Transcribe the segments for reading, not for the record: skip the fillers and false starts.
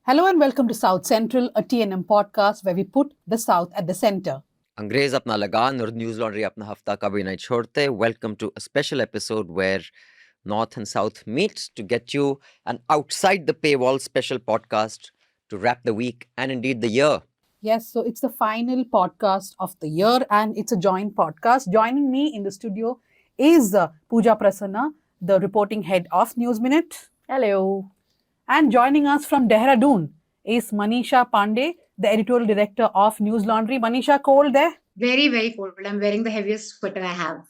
Hello and welcome to South Central, a TNM podcast where we put the South at the center. अंग्रेज अपना लगान और news laundry अपना हफ्ता कभी नहीं छोड़ते. Welcome to a special episode where North and South meet to get you an outside the paywall special podcast to wrap the week and indeed the year. Yes, so it's the final podcast of the year and it's a joint podcast. Joining me in the studio is Pooja Prasanna, the reporting head of News Minute. Hello. And joining us from Dehradun is Manisha Pande, the editorial director of Newslaundry. Manisha, cold there? Very, very cold. I'm wearing the heaviest sweater I have.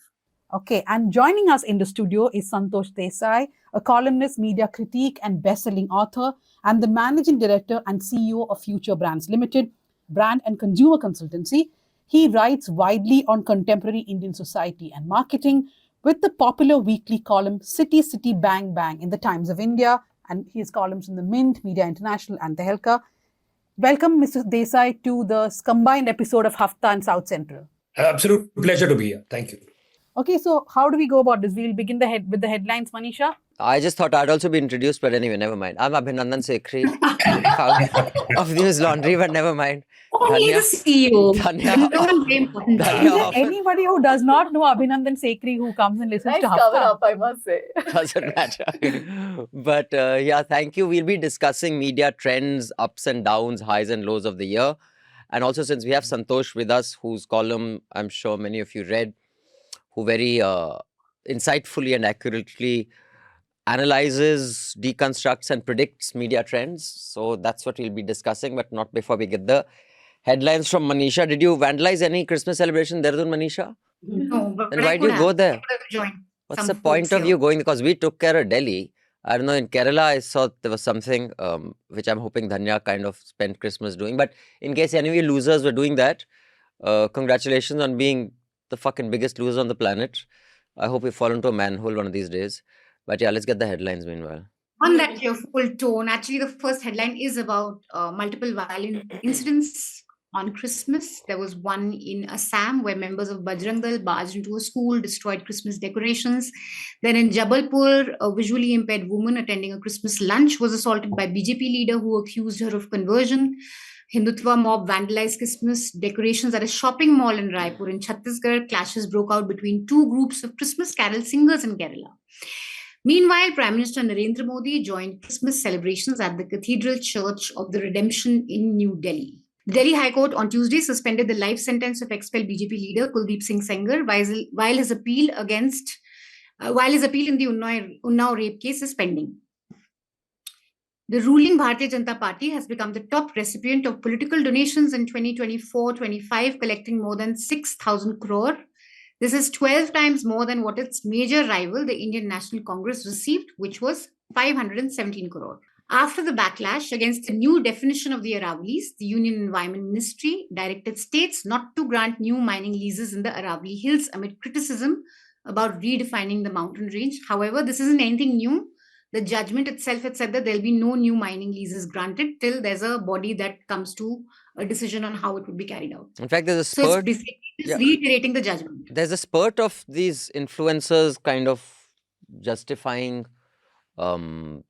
Okay, and joining us in the studio is Santosh Desai, a columnist, media critic and best-selling author, and the managing director and CEO of Future Brands Limited, brand and consumer consultancy. He writes widely on contemporary Indian society and marketing with the popular weekly column City City Bang Bang in the Times of India, and his columns in the Mint, Media International and the Helka. Welcome, Mr. Desai, to the combined episode of Hafta and South Central. Absolute pleasure to be here. Thank you. Okay, so how do we go about this? We'll begin with the headlines, Manisha. I just thought I'd also be introduced, but anyway, never mind. I'm Abhinandan Sekhri, founder of Newslaundry, but never mind. Only the CEO. Dhanya. Is there anybody who does not know Abhinandan Sekhri who comes and listens Nice to cover Hafta? up, I must say. Doesn't matter. But yeah, thank you. We'll be discussing media trends, ups and downs, highs and lows of the year. And also, since we have Santosh with us, whose column I'm sure many of you read, who very insightfully and accurately analyzes, deconstructs and predicts media trends. So that's what we'll be discussing, but not before we get the headlines from Manisha. Did you vandalize any Christmas celebration, Dehradun, Manisha? No, but Then why do you go there? Join What's some the point folks of here. you going? Because we took care of Delhi. I don't know, in Kerala, I saw there was something which I'm hoping Dhanya kind of spent Christmas doing. But in case any of you losers were doing that, congratulations on being the fucking biggest loser on the planet. I hope we fall into a manhole one of these days. But yeah, let's get the headlines meanwhile. On that cheerful tone, actually, the first headline is about multiple violent incidents on Christmas. There was one in Assam where members of Bajrang Dal barged into a school, destroyed Christmas decorations. Then in Jabalpur, a visually impaired woman attending a Christmas lunch was assaulted by BJP leader who accused her of conversion. Hindutva mob vandalized Christmas decorations at a shopping mall in Raipur. In Chhattisgarh, clashes broke out between two groups of Christmas carol singers in Kerala. Meanwhile, Prime Minister Narendra Modi joined Christmas celebrations at the Cathedral Church of the Redemption in New Delhi. The Delhi High Court on Tuesday suspended the life sentence of expelled BJP leader Kuldeep Singh Sengar while his appeal in the Unnao rape case is pending. The ruling Bharatiya Janata Party has become the top recipient of political donations in 2024-25, collecting more than 6,000 crore. This is 12 times more than what its major rival, the Indian National Congress, received, which was 517 crore. After the backlash against the new definition of the Aravalis, the Union Environment Ministry directed states not to grant new mining leases in the Aravali Hills amid criticism about redefining the mountain range. However, this isn't anything new. The judgment itself had said that there'll be no new mining leases granted till there's a body that comes to a decision on how it would be carried out. In fact, there's a So spurt. it's reiterating the judgment. There's a spurt of these influencers kind of justifying or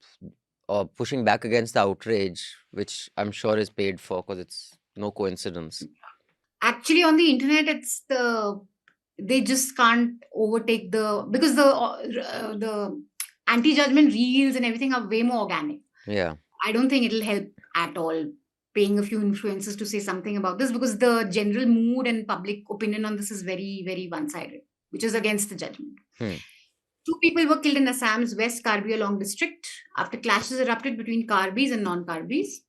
pushing back against the outrage, which I'm sure is paid for because it's no coincidence. Actually, on the internet, they just can't overtake because the anti-judgment reels and everything are way more organic. Yeah. I don't think it'll help at all paying a few influencers to say something about this because the general mood and public opinion on this is very, very one-sided, which is against the judgment. 2 people were killed in Assam's West Karbi Anglong district after clashes erupted between Karbis and non-Karbis.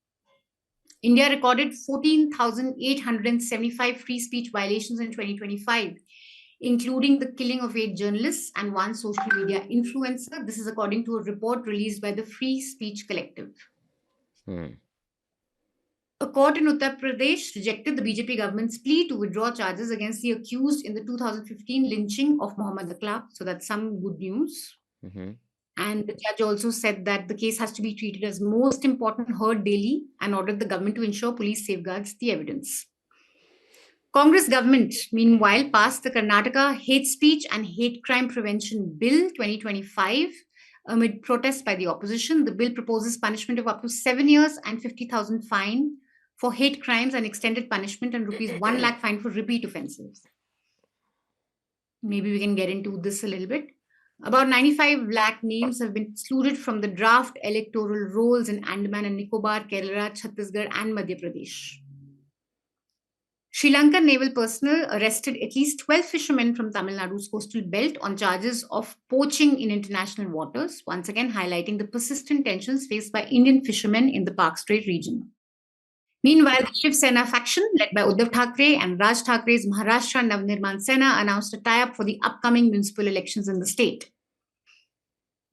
India recorded 14,875 free speech violations in 2025, including the killing of 8 journalists and 1 social media influencer. This is according to a report released by the Free Speech Collective. A court in Uttar Pradesh rejected the BJP government's plea to withdraw charges against the accused in the 2015 lynching of Mohammad Aklab. So that's some good news. And the judge also said that the case has to be treated as most important heard daily and ordered the government to ensure police safeguards the evidence. Congress government, meanwhile, passed the Karnataka Hate Speech and Hate Crime Prevention Bill 2025, Amid protests by the opposition, the bill proposes punishment of up to 7 years and 50,000 fine for hate crimes and extended punishment and rupees 1 lakh fine for repeat offences. Maybe we can get into this a little bit. About 95 lakh names have been excluded from the draft electoral rolls in Andaman and Nicobar, Kerala, Chhattisgarh, and Madhya Pradesh. Sri Lankan naval personnel arrested at least 12 fishermen from Tamil Nadu's coastal belt on charges of poaching in international waters, once again highlighting the persistent tensions faced by Indian fishermen in the Park Strait region. Meanwhile, the Shiv Sena faction, led by Uddhav Thackeray and Raj Thackeray's Maharashtra Navnirman Sena, announced a tie-up for the upcoming municipal elections in the state.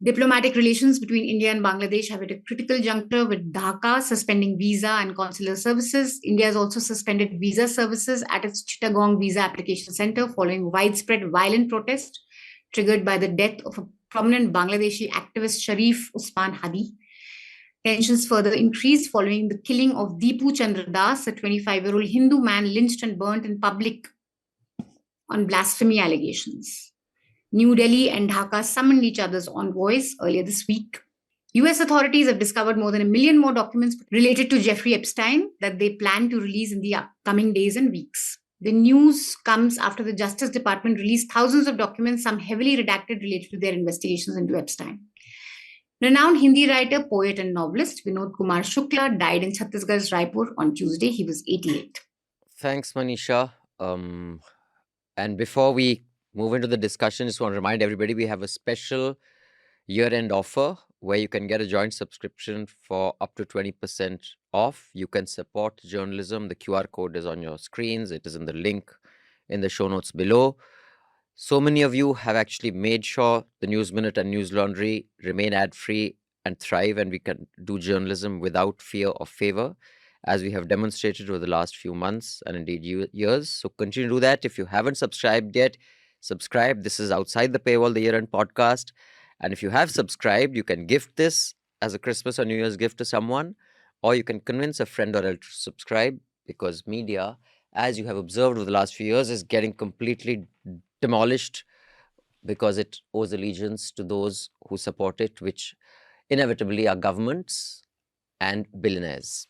Diplomatic relations between India and Bangladesh have hit a critical juncture, with Dhaka suspending visa and consular services. India has also suspended visa services at its Chittagong Visa Application Center following widespread violent protest triggered by the death of a prominent Bangladeshi activist Sharif Usman Hadi. Tensions further increased following the killing of Deepu Chandra Das, a 25-year-old Hindu man lynched and burnt in public on blasphemy allegations. New Delhi and Dhaka summoned each other's envoys earlier this week. US authorities have discovered more than 1 million more documents related to Jeffrey Epstein that they plan to release in the upcoming days and weeks. The news comes after the Justice Department released thousands of documents, some heavily redacted, related to their investigations into Epstein. Renowned Hindi writer, poet, and novelist Vinod Kumar Shukla died in Chhattisgarh's Raipur on Tuesday. He was 88. Thanks, Manisha. And before we move into the discussion, just want to remind everybody we have a special year-end offer where you can get a joint subscription for up to 20% off. You can support journalism. The QR code is on your screens. It is in the link in the show notes below. So many of you have actually made sure the News Minute and Newslaundry remain ad-free and thrive, and we can do journalism without fear or favor, as we have demonstrated over the last few months and indeed years. So continue to do that. If you haven't subscribed yet, subscribe. This is outside the paywall, the year-end podcast. And if you have subscribed, you can gift this as a Christmas or New Year's gift to someone, or you can convince a friend or relative to subscribe, because media, as you have observed over the last few years, is getting completely demolished because it owes allegiance to those who support it, which inevitably are governments and billionaires.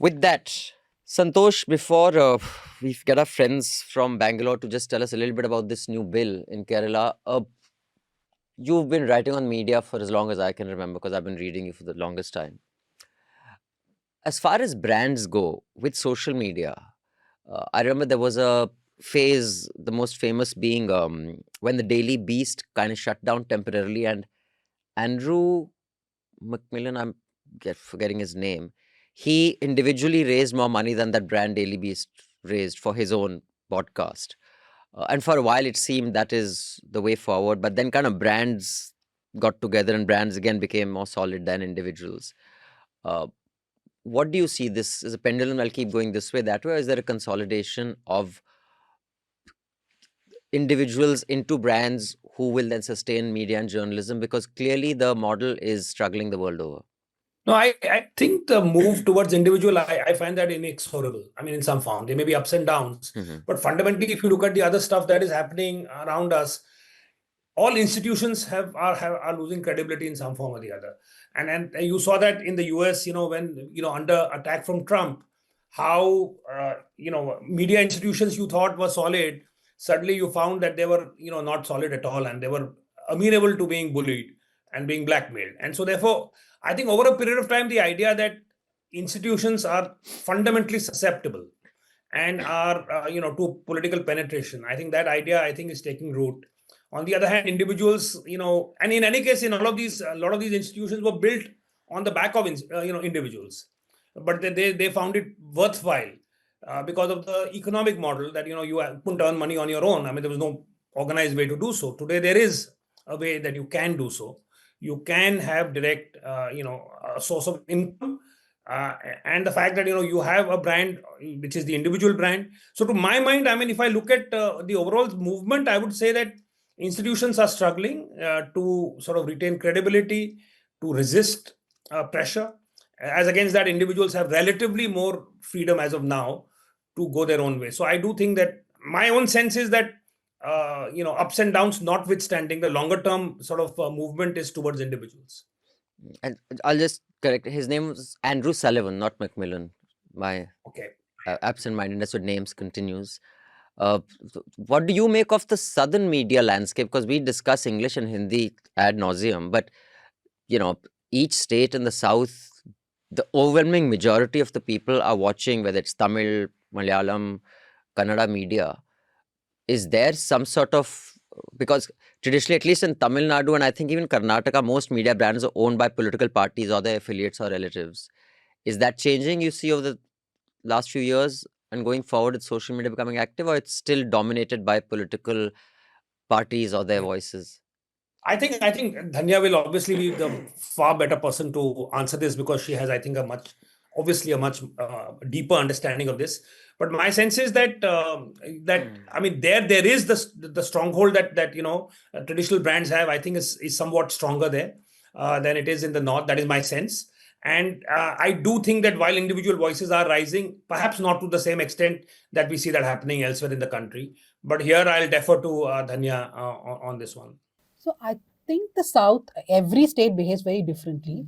With that, Santosh, before we get our friends from Bangalore to just tell us a little bit about this new bill in Kerala, you've been writing on media for as long as I can remember, because I've been reading you for the longest time. As far as brands go with social media, I remember there was a phase, the most famous being when the Daily Beast kind of shut down temporarily, and Andrew Macmillan, I'm forgetting his name, he individually raised more money than that brand Daily Beast raised for his own podcast. And for a while, it seemed that is the way forward. But then kind of brands got together, and brands again became more solid than individuals. What do you see? This is a pendulum will keep going this way, that way, or is there a consolidation of individuals into brands who will then sustain media and journalism? Because clearly the model is struggling the world over. No, I think the move towards individual, I find that inexorable. I mean, in some form, there may be ups and downs. But fundamentally, if you look at the other stuff that is happening around us, all institutions are losing credibility in some form or the other. And you saw that in the US, when, under attack from Trump, how, media institutions you thought were solid, suddenly you found that they were, not solid at all, and they were amenable to being bullied and being blackmailed. And so therefore, I think over a period of time, the idea that institutions are fundamentally susceptible and are, to political penetration, I think that idea, is taking root. On the other hand, individuals, and in any case, in all of these, a lot of these institutions were built on the back of, individuals. But they found it worthwhile because of the economic model that, you couldn't earn money on your own. I mean, there was no organized way to do so. Today, there is a way that you can do so. You can have direct, a source of income. And the fact that, you have a brand, which is the individual brand. So to my mind, I mean, if I look at the overall movement, I would say that institutions are struggling to sort of retain credibility, to resist pressure. As against that, individuals have relatively more freedom as of now to go their own way. So I do think that my own sense is that ups and downs notwithstanding, the longer term sort of movement is towards individuals. And I'll just correct. His name was Andrew Sullivan, not Macmillan. My Okay. absent-mindedness with names continues. What do you make of the southern media landscape? Because we discuss English and Hindi ad nauseum, but each state in the south, the overwhelming majority of the people are watching, whether it's Tamil, Malayalam, Kannada media. Is there some sort of, because traditionally, at least in Tamil Nadu and I think even Karnataka, most media brands are owned by political parties or their affiliates or relatives. Is that changing, you see, over the last few years and going forward with social media becoming active, or it's still dominated by political parties or their voices? I think Dhanya will obviously be the far better person to answer this, because she has, I think, a much deeper understanding of this. But my sense is that I mean, there is the stronghold that traditional brands have. I think is somewhat stronger there than it is in the north. That is my sense. And I do think that while individual voices are rising, perhaps not to the same extent that we see that happening elsewhere in the country. But here I'll defer to Dhanya on this one. So I think the South, every state behaves very differently.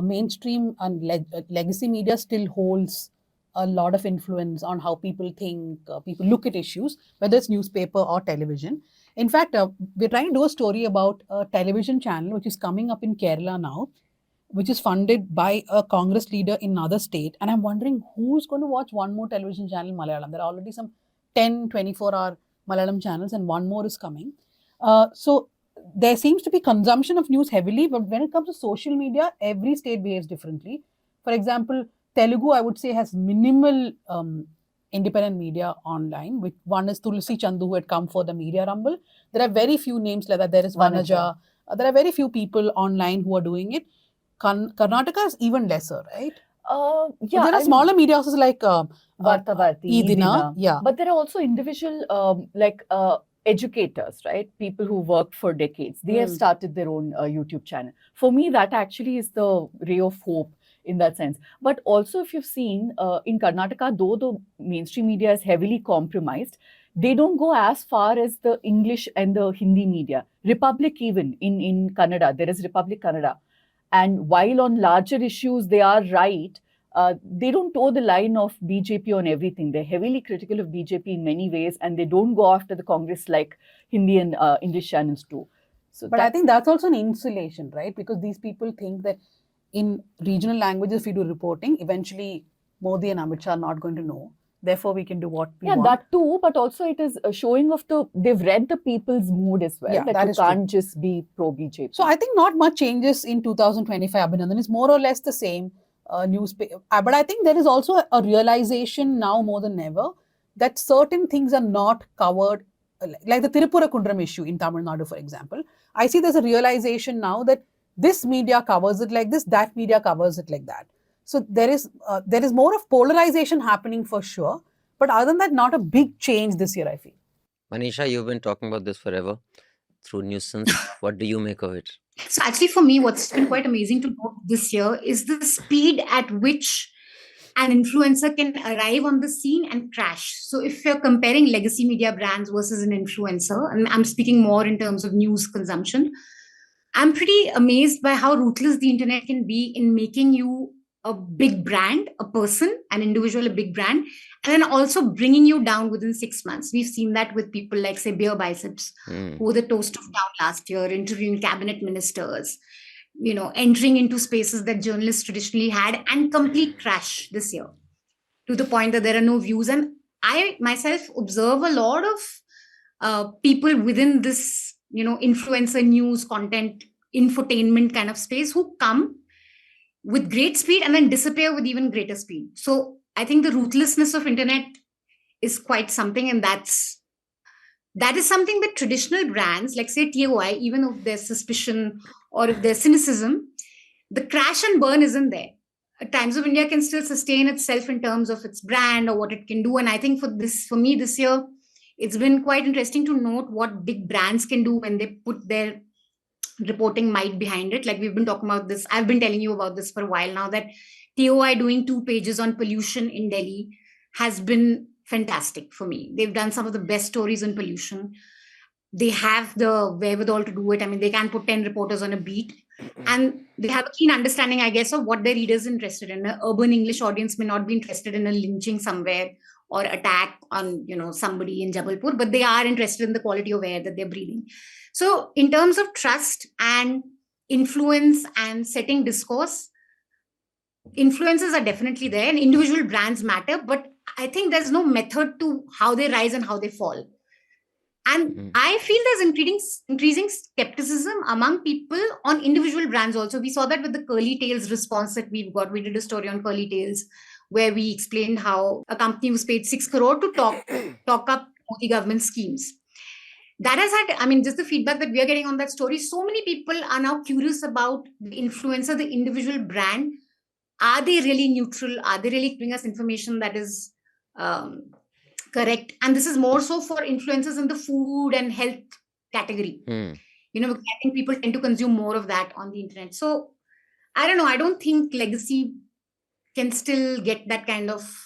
Mainstream and legacy media still holds a lot of influence on how people think, people look at issues, whether it's newspaper or television. In fact, we're trying to do a story about a television channel which is coming up in Kerala now, which is funded by a Congress leader in another state. And I'm wondering who's going to watch one more television channel in Malayalam. There are already some 10, 24-hour Malayalam channels and one more is coming. So there seems to be consumption of news heavily, but when it comes to social media, every state behaves differently. For example, Telugu, I would say, has minimal independent media online. One is Tulsi Chandu, who had come for the media rumble. There are very few names like that. There is Vanaja. There are very few people online who are doing it. Karnataka is even lesser, right? Yeah, there are smaller media houses like Vartavarti, Idina. Yeah. But there are also individual educators, right? People who worked for decades. They have started their own YouTube channel. For me, that actually is the ray of hope in that sense. But also, if you've seen in Karnataka, though the mainstream media is heavily compromised, they don't go as far as the English and the Hindi media. Republic, even in Kannada, there is Republic Kannada. And while on larger issues they are right, they don't toe the line of BJP on everything. They're heavily critical of BJP in many ways, and they don't go after the Congress like Hindi and English channels do. So but I think that's also an insulation, right? Because these people think that in regional languages, if we do reporting, eventually Modi and Amit Shah are not going to know. Therefore, we can do what we want. Yeah, that too. But also it is showing of they've read the people's mood as well. Yeah, that you can't true. Just be pro-BJP. So I think not much changes in 2025, Abhinandan. It's more or less the same newspaper. But I think there is also a realization now more than ever that certain things are not covered, like the Tirupura Kundram issue in Tamil Nadu, for example. I see there's a realization now that this media covers it like this, that media covers it like that. So there is more of polarization happening for sure. But other than that, not a big change this year, I feel. Manisha, you've been talking about this forever through nuisance. What do you make of it? So actually, for me, what's been quite amazing to note this year is the speed at which an influencer can arrive on the scene and crash. So if you're comparing legacy media brands versus an influencer, and I'm speaking more in terms of news consumption, I'm pretty amazed by how ruthless the internet can be in making you a big brand, a person, an individual, a big brand, and then also bringing you down within 6 months. We've seen that with people like, say, Beer Biceps, who were the toast of town last year, interviewing cabinet ministers, entering into spaces that journalists traditionally had, and complete crash this year to the point that there are no views. And I myself observe a lot of people within this, influencer news content, infotainment kind of space who come with great speed and then disappear with even greater speed. So I think the ruthlessness of internet is quite something, and that is something that traditional brands, like say TOI, even if there's suspicion or if there's cynicism, the crash and burn isn't there. Times of India can still sustain itself in terms of its brand or what it can do. And I think for me this year, it's been quite interesting to note what big brands can do when they put their reporting might behind it. Like we've been talking about this. I've been telling you about this for a while now, that TOI doing 2 pages on pollution in Delhi has been fantastic for me. They've done some of the best stories on pollution. they have the wherewithal to do it. I mean, they can put 10 reporters on a beat, and they have a keen understanding, I guess, of what their readers are interested in. An urban English audience may not be interested in a lynching somewhere or attack on, somebody in Jabalpur, but they are interested in the quality of air that they're breathing. So in terms of trust and influence and setting discourse, influences are definitely there and individual brands matter, but I think there's no method to how they rise and how they fall. And I feel there's increasing skepticism among people on individual brands also. We saw that with the Curly Tails response that we've got. We did a story on Curly Tails where we explained how a company was paid 6 crore to talk up Modi government schemes. That has had, I mean, just the feedback that we are getting on that story. So many people are now curious about the influencer, the individual brand. Are they really neutral? Are they really giving us information that is correct? And this is more so for influencers in the food and health category. I think people tend to consume more of that on the internet. So I don't know. I don't think legacy can still get that kind of,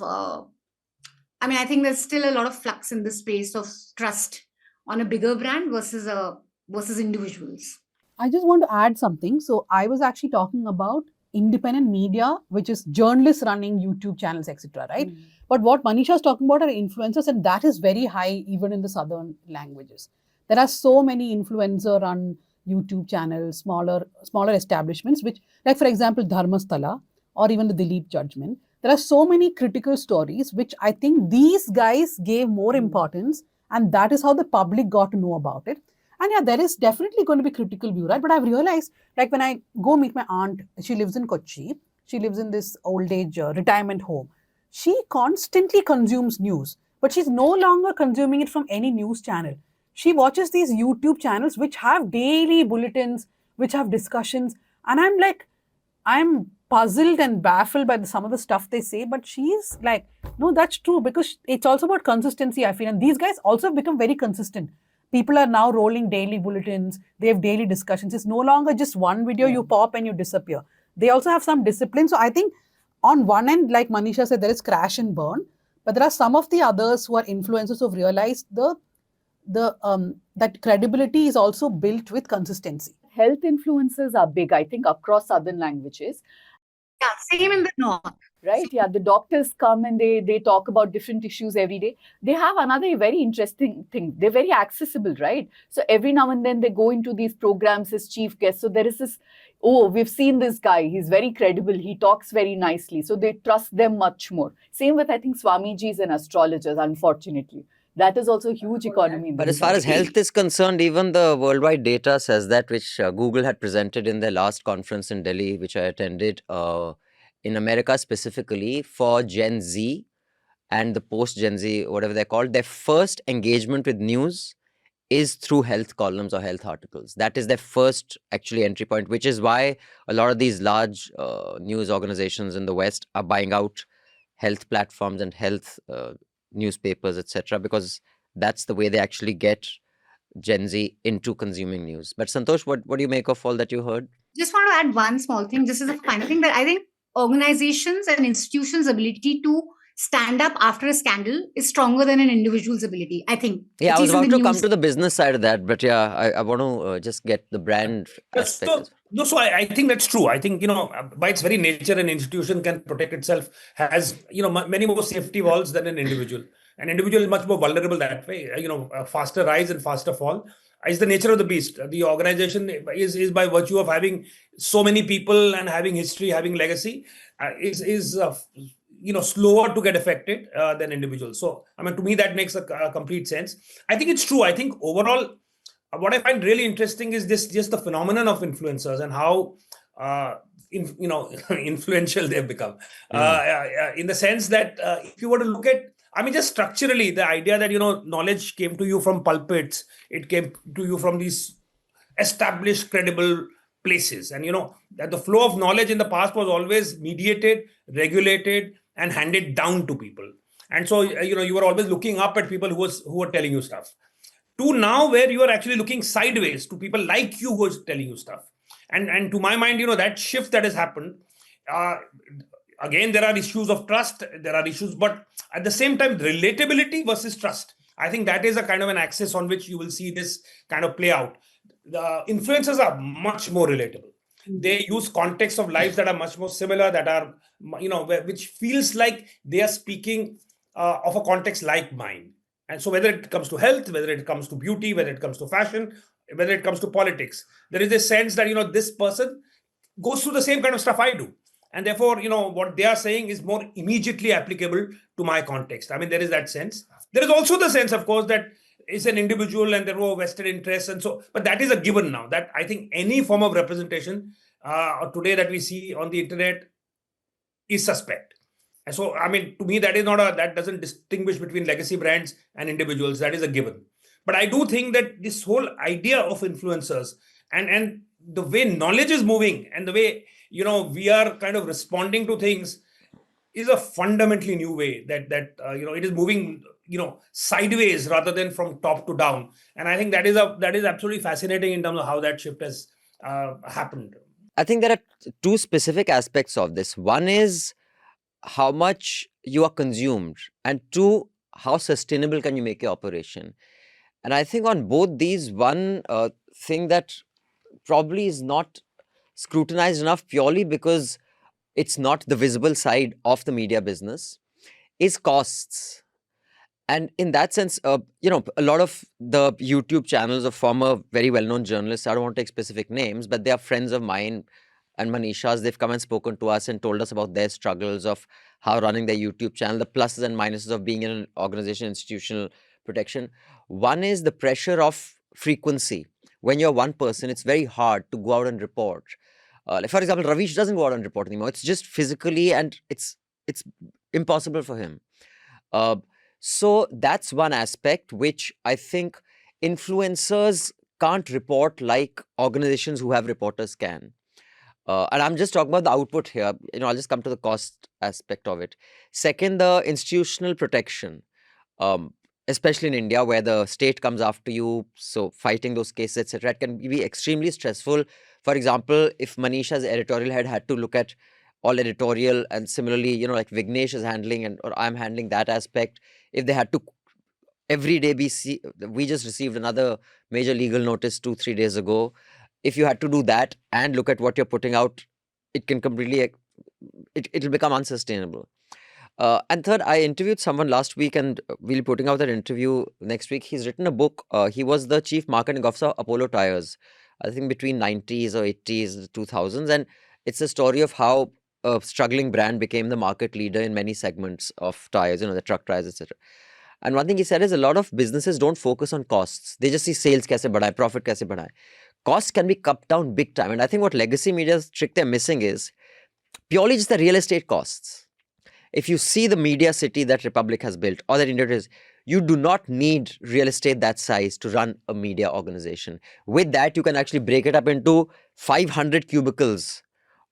I think there's still a lot of flux in the space of trust on a bigger brand versus individuals. I just want to add something. So I was actually talking about independent media, which is journalists running YouTube channels, etc. Right? But what Manisha is talking about are influencers, and that is very high even in the southern languages. There are so many influencer-run YouTube channels, smaller establishments, which, like for example, Dharmasthala or even the Dilip Judgment. There are so many critical stories, which I think these guys gave more importance, and that is how the public got to know about it. And yeah, there is definitely going to be critical view, right? But I've realized, like when I go meet my aunt, she lives in Kochi. She lives in this old age retirement home. She constantly consumes news, but she's no longer consuming it from any news channel. She watches these YouTube channels which have daily bulletins, which have discussions. And I'm like, I'm puzzled and baffled by some of the stuff they say, but she's like, no, that's true, because it's also about consistency, I feel. And these guys also have become very consistent. People are now rolling daily bulletins. They have daily discussions. It's no longer just one video you pop and you disappear. They also have some discipline. So I think on one end, like Manisha said, there is crash and burn, but there are some of the others who are influencers who have realized that credibility is also built with consistency. Health influencers are big, I think, across southern languages. Yeah, same in the north. Right? Yeah, the doctors come and they talk about different issues every day. They have another very interesting thing. They're very accessible, right? So every now and then they go into these programs as chief guests. So there is this, we've seen this guy. He's very credible. He talks very nicely. So they trust them much more. Same with, I think, Swamijis and astrologers, unfortunately. That is also a huge economy. But as far as health is concerned, even the worldwide data says that, which Google had presented in their last conference in Delhi, which I attended, in America specifically, for Gen Z and the post-Gen Z, whatever they're called, their first engagement with news is through health columns or health articles. That is their first actually entry point, which is why a lot of these large news organizations in the West are buying out health platforms and health newspapers, etc., because that's the way they actually get Gen Z into consuming news. But Santosh, what do you make of all that you heard? Just want to add one small thing. This is a final thing that I think organizations and institutions' ability to stand up after a scandal is stronger than an individual's ability, I think. Yeah, I was about to come to the business side of that, but yeah, I want to just get the brand aspect. So I think that's true. I think, by its very nature, an institution can protect itself, has, many more safety walls than an individual. An individual is much more vulnerable that way, a faster rise and faster fall. Is the nature of the beast. The organization is by virtue of having so many people and having history, having legacy, is slower to get affected than individuals. So, to me, that makes a complete sense. I think it's true. I think overall, what I find really interesting is just the phenomenon of influencers and how, influential they've become. In the sense that if you were to look at, just structurally, the idea that, knowledge came to you from pulpits, it came to you from these established, credible places. And, that the flow of knowledge in the past was always mediated, regulated, and handed down to people. And so, you were always looking up at people who were telling you stuff. To now, where you are actually looking sideways to people like you who is telling you stuff. And to my mind, that shift that has happened, again, there are issues of trust, there are issues, but at the same time, relatability versus trust. I think that is a kind of an axis on which you will see this kind of play out. The influencers are much more relatable. They use context of lives that are much more similar, that are, which feels like they are speaking of a context like mine. And so whether it comes to health, whether it comes to beauty, whether it comes to fashion, whether it comes to politics, there is a sense that, this person goes through the same kind of stuff I do. And therefore, what they are saying is more immediately applicable to my context. I mean, there is that sense. There is also the sense, of course, that it's an individual and there were vested interests. And so, but that is a given now, that I think any form of representation today that we see on the internet is suspect. And so, I mean, to me, that doesn't distinguish between legacy brands and individuals. That is a given. But I do think that this whole idea of influencers and the way knowledge is moving and the way, we are kind of responding to things is a fundamentally new way that it is moving, sideways rather than from top to down. And I think that is absolutely fascinating in terms of how that shift has happened. I think there are two specific aspects of this. One is how much you are consumed, and two, how sustainable can you make your operation. And I think on both these, one thing that probably is not scrutinized enough purely because it's not the visible side of the media business is costs. And in that sense, a lot of the YouTube channels of former very well-known journalists, I don't want to take specific names, but they are friends of mine and Manisha's. They've come and spoken to us and told us about their struggles of how running their YouTube channel, the pluses and minuses of being in an organization, institutional protection. One is the pressure of frequency. When you're one person, it's very hard to go out and report. Like for example, Ravish doesn't go out and report anymore. It's just physically, and it's impossible for him. So that's one aspect which I think influencers can't report like organizations who have reporters can. And I'm just talking about the output here. I'll just come to the cost aspect of it. Second, the institutional protection, especially in India where the state comes after you. So fighting those cases, etc., it can be extremely stressful. For example, if Manisha's editorial head had to look at all editorial, and similarly, like Vignesh is handling or I'm handling that aspect, if they had to every day we just received another major legal notice 2-3 days ago. If you had to do that and look at what you're putting out, it can completely, it'll become unsustainable. And third, I interviewed someone last week and we'll be putting out that interview next week. He's written a book. He was the chief marketing officer of Apollo Tyres, I think between 90s or 80s, 2000s. And it's a story of how a struggling brand became the market leader in many segments of tires, the truck tires, etc. And one thing he said is a lot of businesses don't focus on costs. They just see sales kaise badhaye, profit kaise badhaye. Costs can be cut down big time. And I think what legacy media's trick they're missing is purely just the real estate costs. If you see the media city that Republic has built or that India is, you do not need real estate that size to run a media organization. With that, you can actually break it up into 500 cubicles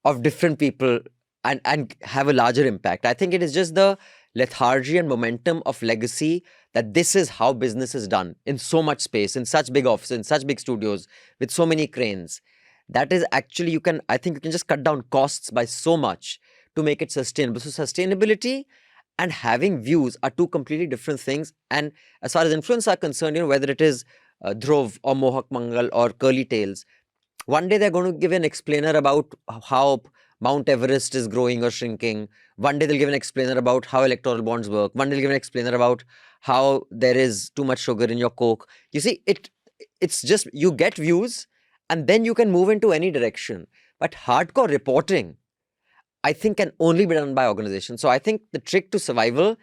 of different people and have a larger impact. I think it is just the lethargy and momentum of legacy that this is how business is done in so much space, in such big offices, in such big studios, with so many cranes. That is actually, I think you can just cut down costs by so much to make it sustainable. So sustainability and having views are two completely different things. And as far as influence are concerned, whether it is Dhruv or Mohak Mangal or Curly Tails, one day they're going to give an explainer about how Mount Everest is growing or shrinking. One day they'll give an explainer about how electoral bonds work. One day they'll give an explainer about how there is too much sugar in your Coke. You see, it's just, you get views and then you can move into any direction. But hardcore reporting, I think, can only be done by organizations. So I think the trick to survival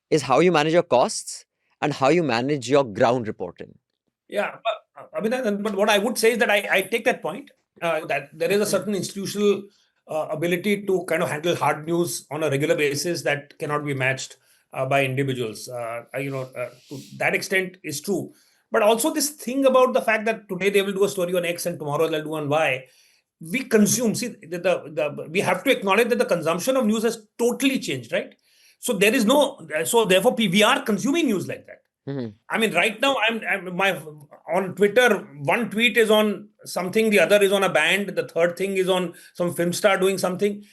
is how you manage your costs and how you manage your ground reporting. Yeah, but what I would say is that I take that point, that there is a certain institutional ability to kind of handle hard news on a regular basis that cannot be matched by individuals. To that extent is true. But also this thing about the fact that today they will do a story on X and tomorrow they'll do on Y. We consume, we have to acknowledge that the consumption of news has totally changed, right? So therefore we are consuming news like that. Mm-hmm. I mean, right now on Twitter, one tweet is on something, the other is on a band, the third thing is on some film star doing something.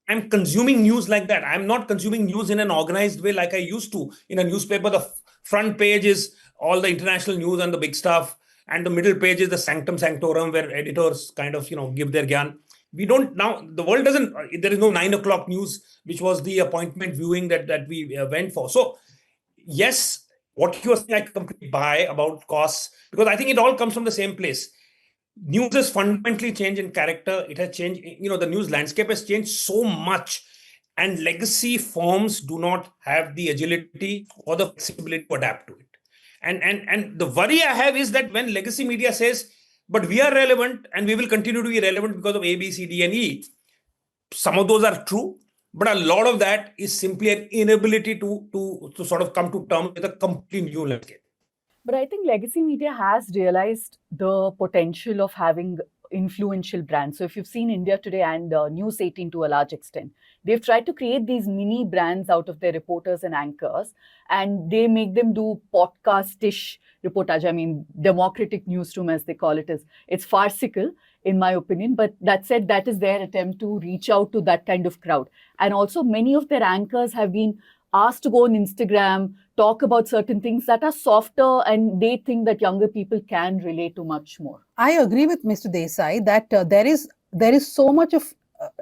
I'm consuming news like that. I'm not consuming news in an organized way like I used to in a newspaper. The front page is all the international news and the big stuff, and the middle page is the sanctum sanctorum where editors kind of, give their gyan. We don't now, the world doesn't, there is no 9 o'clock news, which was the appointment viewing that we went for. So yes, what you are saying, I completely buy about costs, because I think it all comes from the same place. News has fundamentally changed in character. It has changed, the news landscape has changed so much, and legacy forms do not have the agility or the flexibility to adapt to it. And the worry I have is that when legacy media says, but we are relevant and we will continue to be relevant because of A, B, C, D, and E, some of those are true, but a lot of that is simply an inability to sort of come to terms with a completely new landscape. But I think legacy media has realized the potential of having influential brands. So if you've seen India Today and News 18 to a large extent, they've tried to create these mini brands out of their reporters and anchors, and they make them do podcast-ish reportage. I mean, democratic newsroom, as they call it, it's farcical, in my opinion. But that said, that is their attempt to reach out to that kind of crowd. And also, many of their anchors have been asked to go on Instagram, talk about certain things that are softer, and they think that younger people can relate to much more. I agree with Mr. Desai that there is so much of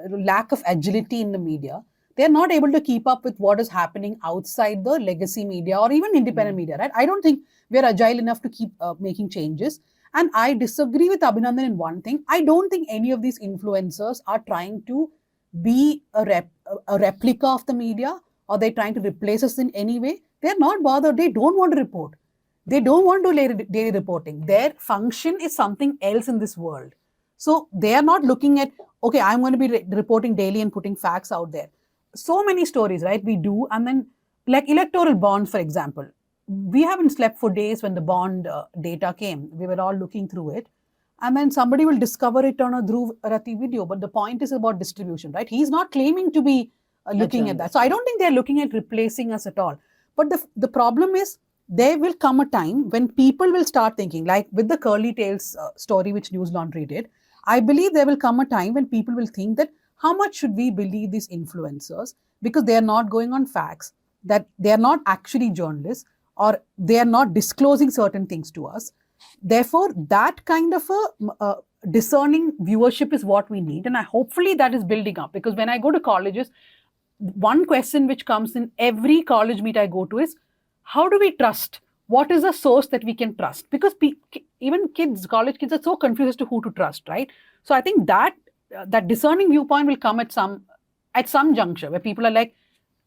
lack of agility in the media. They're not able to keep up with what is happening outside the legacy media or even independent media, right? I don't think we're agile enough to keep making changes. And I disagree with Abhinandan in one thing. I don't think any of these influencers are trying to be a replica of the media, or they're trying to replace us in any way. They're not bothered. They don't want to report. They don't want to do daily reporting. Their function is something else in this world. So they are not looking at, okay, I'm going to be reporting daily and putting facts out there. So many stories, right? We do. And then like electoral bonds, for example, we haven't slept for days when the bond data came. We were all looking through it. And then somebody will discover it on a Dhruv Rati video. But the point is about distribution, right? He's not claiming to be looking at that. So I don't think they're looking at replacing us at all. But the problem is, there will come a time when people will start thinking, like with the Curly Tails story which Newslaundry did, I believe there will come a time when people will think that how much should we believe these influencers, because they are not going on facts, that they are not actually journalists, or they are not disclosing certain things to us. Therefore, that kind of a discerning viewership is what we need. And hopefully that is building up, because when I go to colleges, one question which comes in every college meet I go to is, how do we trust? What is a source that we can trust? Because even kids, college kids are so confused as to who to trust, right? So I think that discerning viewpoint will come at some juncture where people are like,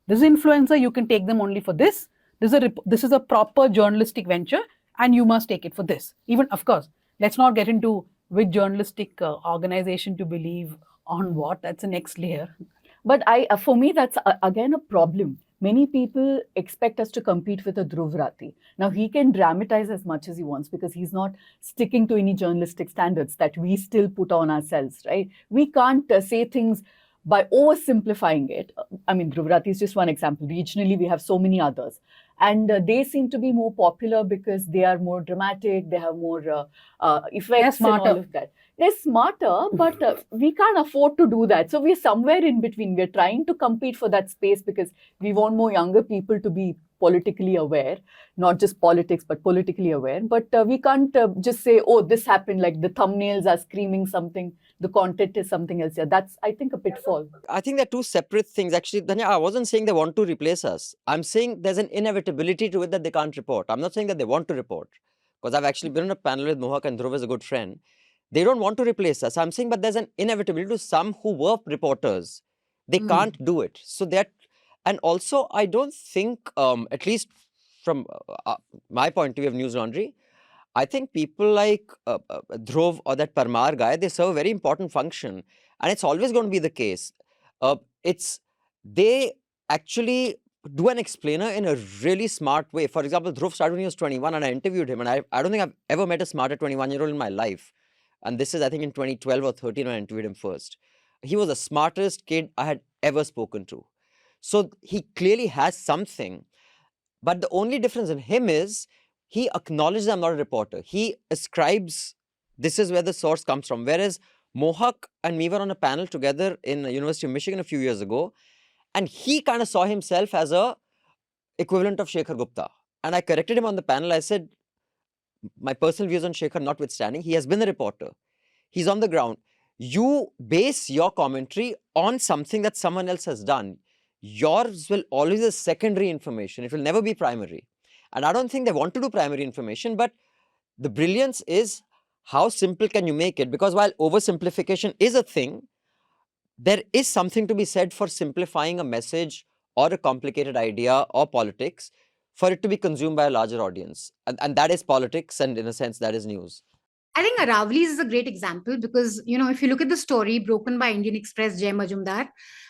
this is influencer, you can take them only for this. This is a proper journalistic venture, and you must take it for this. Even, of course, let's not get into which journalistic organization to believe on what. That's the next layer. But for me, that's again a problem. Many people expect us to compete with a Dhruv Rati. Now, he can dramatize as much as he wants because he's not sticking to any journalistic standards that we still put on ourselves, right? We can't say things by oversimplifying it. I mean, Dhruv Rati is just one example. Regionally, we have so many others. And they seem to be more popular because they are more dramatic, they have more effects and all of that. They're smarter, but we can't afford to do that. So we're somewhere in between. We're trying to compete for that space because we want more younger people to be politically aware, not just politics, but politically aware. But we can't just say, oh, this happened, like the thumbnails are screaming something, the content is something else. Yeah, that's, I think, a pitfall. I think they're two separate things. Actually, Dhanya, I wasn't saying they want to replace us. I'm saying there's an inevitability to it that they can't report. I'm not saying that they want to report, because I've actually been on a panel with Mohak, and Dhruv is a good friend. They don't want to replace us. I'm saying, but there's an inevitability to some who were reporters. They can't do it. So that, and also, I don't think, at least from my point of view of Newslaundry, I think people like Dhruv or that Parmar guy, they serve a very important function. And it's always going to be the case. They actually do an explainer in a really smart way. For example, Dhruv started when he was 21 and I interviewed him. And I don't think I've ever met a smarter 21-year-old in my life. And this is, I think, in 2012 or 13 when I interviewed him first. He was the smartest kid I had ever spoken to. So he clearly has something. But the only difference in him is he acknowledges I'm not a reporter. He ascribes, this is where the source comes from. Whereas Mohak and me were on a panel together in the University of Michigan a few years ago. And he kind of saw himself as a equivalent of Shekhar Gupta. And I corrected him on the panel. I said, my personal views on Sekhri notwithstanding, he has been a reporter. He's on the ground. You base your commentary on something that someone else has done. Yours will always be secondary information. It will never be primary. And I don't think they want to do primary information, but the brilliance is how simple can you make it? Because while oversimplification is a thing, there is something to be said for simplifying a message or a complicated idea or politics for it to be consumed by a larger audience. And that is politics, and in a sense, that is news. I think Aravali's is a great example because, if you look at the story broken by Indian Express, Jay Majumdar,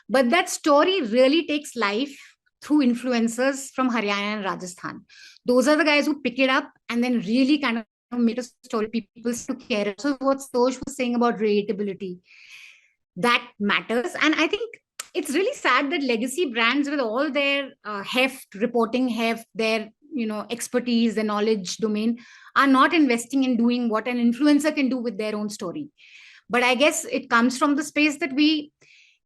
but that story really takes life through influencers from Haryana and Rajasthan. Those are the guys who pick it up and then really kind of made a story people to care. So what Santosh was saying about relatability, that matters. And I think it's really sad that legacy brands with all their reporting heft, their expertise, their knowledge domain are not investing in doing what an influencer can do with their own story. But I guess it comes from the space that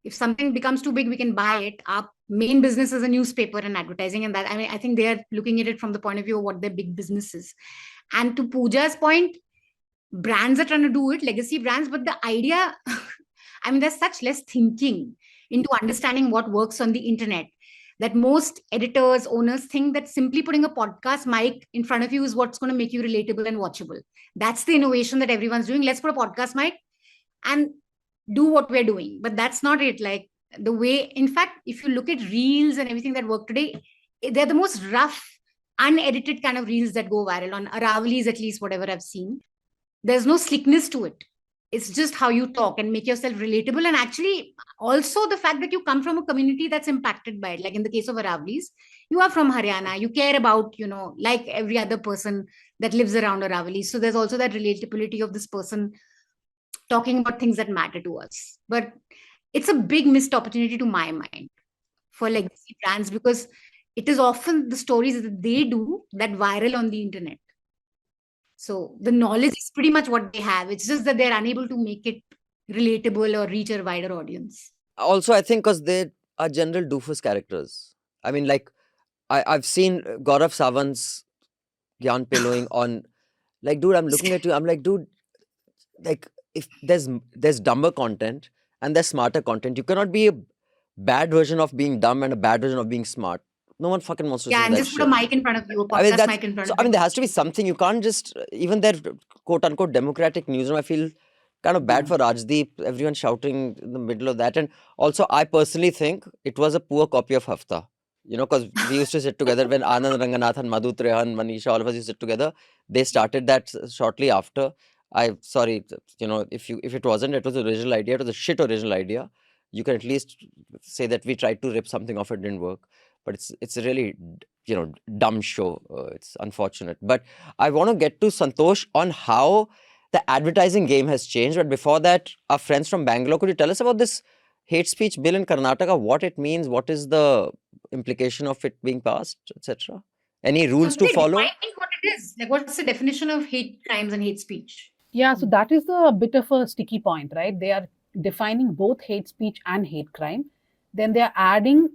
if something becomes too big, we can buy it. Our main business is a newspaper and advertising. And that, I think they are looking at it from the point of view of what their big business is. And to Pooja's point, brands are trying to do it, legacy brands, but the idea, there's such less thinking into understanding what works on the internet that most editors, owners think that simply putting a podcast mic in front of you is what's going to make you relatable and watchable. That's the innovation that everyone's doing. Let's put a podcast mic and do what we're doing. But that's not it. Like the way, in fact, if you look at reels and everything that work today, they're the most rough, unedited kind of reels that go viral on Aravali's, at least whatever I've seen. There's no slickness to it. It's just how you talk and make yourself relatable. And actually, also the fact that you come from a community that's impacted by it. Like in the case of Aravali's, you are from Haryana. You care about, like every other person that lives around Aravali. So there's also that relatability of this person talking about things that matter to us. But it's a big missed opportunity to my mind for legacy brands because it is often the stories that they do that viral on the internet. So the knowledge is pretty much what they have. It's just that they're unable to make it relatable or reach a wider audience. Also, I think because they are general doofus characters. I've seen Gaurav Sawant's Gyan Pillowing on, like, dude, I'm looking at you. I'm like, dude, like, if there's dumber content and there's smarter content, you cannot be a bad version of being dumb and a bad version of being smart. No one fucking wants to see that. Yeah, and just put a mic in front of you, a podcast mic in front of you. There has to be something. You can't just, even their quote-unquote democratic newsroom, I feel kind of bad for Rajdeep, everyone shouting in the middle of that. And also, I personally think it was a poor copy of Hafta. Because we used to sit together when Anand Ranganathan, Madhu Trehan, Manisha, all of us used to sit together. They started that shortly after. If it wasn't, it was an original idea. It was a shit original idea. You can at least say that we tried to rip something off, it didn't work. But it's a really, dumb show. It's unfortunate. But I want to get to Santosh on how the advertising game has changed. But before that, our friends from Bangalore, could you tell us about this hate speech bill in Karnataka? What it means? What is the implication of it being passed, etc.? Any rules to follow? I think what it is. Like, what's the definition of hate crimes and hate speech? Yeah, so that is a bit of a sticky point, right? They are defining both hate speech and hate crime. Then they are adding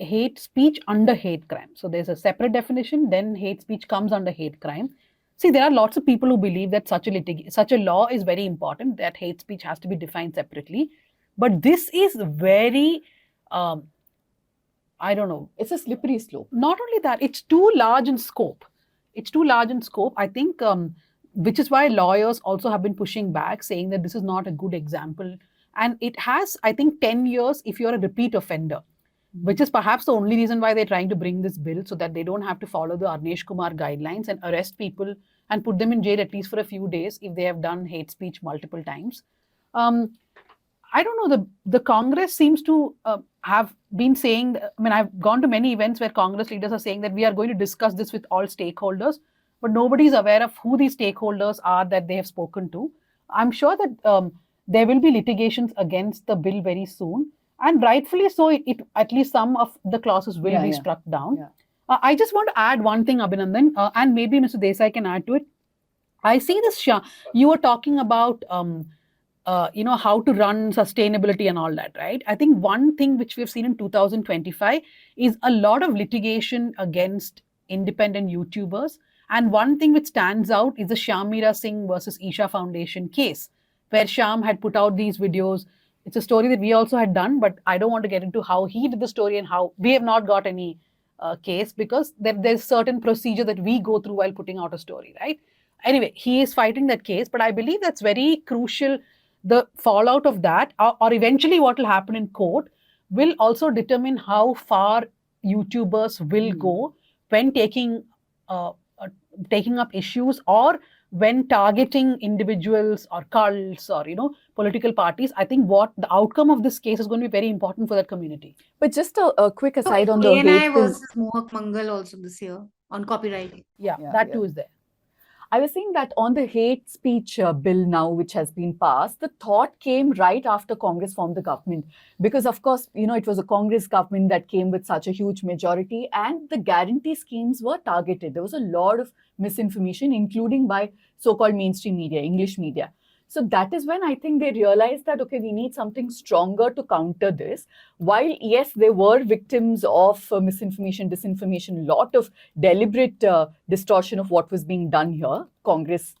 hate speech under hate crime. So there's a separate definition, then hate speech comes under hate crime. See, there are lots of people who believe that such a law is very important, that hate speech has to be defined separately. But this is very, I don't know. It's a slippery slope. Not only that, it's too large in scope. I think, which is why lawyers also have been pushing back, saying that this is not a good example. And it has, I think, 10 years if you're a repeat offender, which is perhaps the only reason why they're trying to bring this bill, so that they don't have to follow the Arnesh Kumar guidelines and arrest people and put them in jail at least for a few days if they have done hate speech multiple times. I don't know, the Congress seems to have been saying, I've gone to many events where Congress leaders are saying that we are going to discuss this with all stakeholders, but nobody is aware of who these stakeholders are that they have spoken to. I'm sure that there will be litigations against the bill very soon. And rightfully so, it at least some of the clauses will be struck down. Yeah. I just want to add one thing, Abhinandan, and maybe Mr. Desai can add to it. I see this, you were talking about, how to run sustainability and all that, right? I think one thing which we've seen in 2025 is a lot of litigation against independent YouTubers. And one thing which stands out is the Shamira Singh versus Isha Foundation case, where Sham had put out these videos. It's a story that we also had done, but I don't want to get into how he did the story and how we have not got any case, because there's certain procedure that we go through while putting out a story, right? Anyway, he is fighting that case, but I believe that's very crucial. The fallout of that, or eventually what will happen in court, will also determine how far YouTubers will go when taking up issues, or when targeting individuals or cults or political parties. I think what the outcome of this case is going to be very important for that community. But just a quick aside on the ANI hate bill. versus Mohak Mangal also this year on copyright. Yeah, that too is there. I was saying that on the hate speech bill now, which has been passed, the thought came right after Congress formed the government. Because, of course, it was a Congress government that came with such a huge majority, and the guarantee schemes were targeted. There was a lot of misinformation, including by so-called mainstream media, English media. So that is when I think they realized that, okay, we need something stronger to counter this. While, yes, they were victims of misinformation, disinformation, lot of deliberate distortion of what was being done here. Congress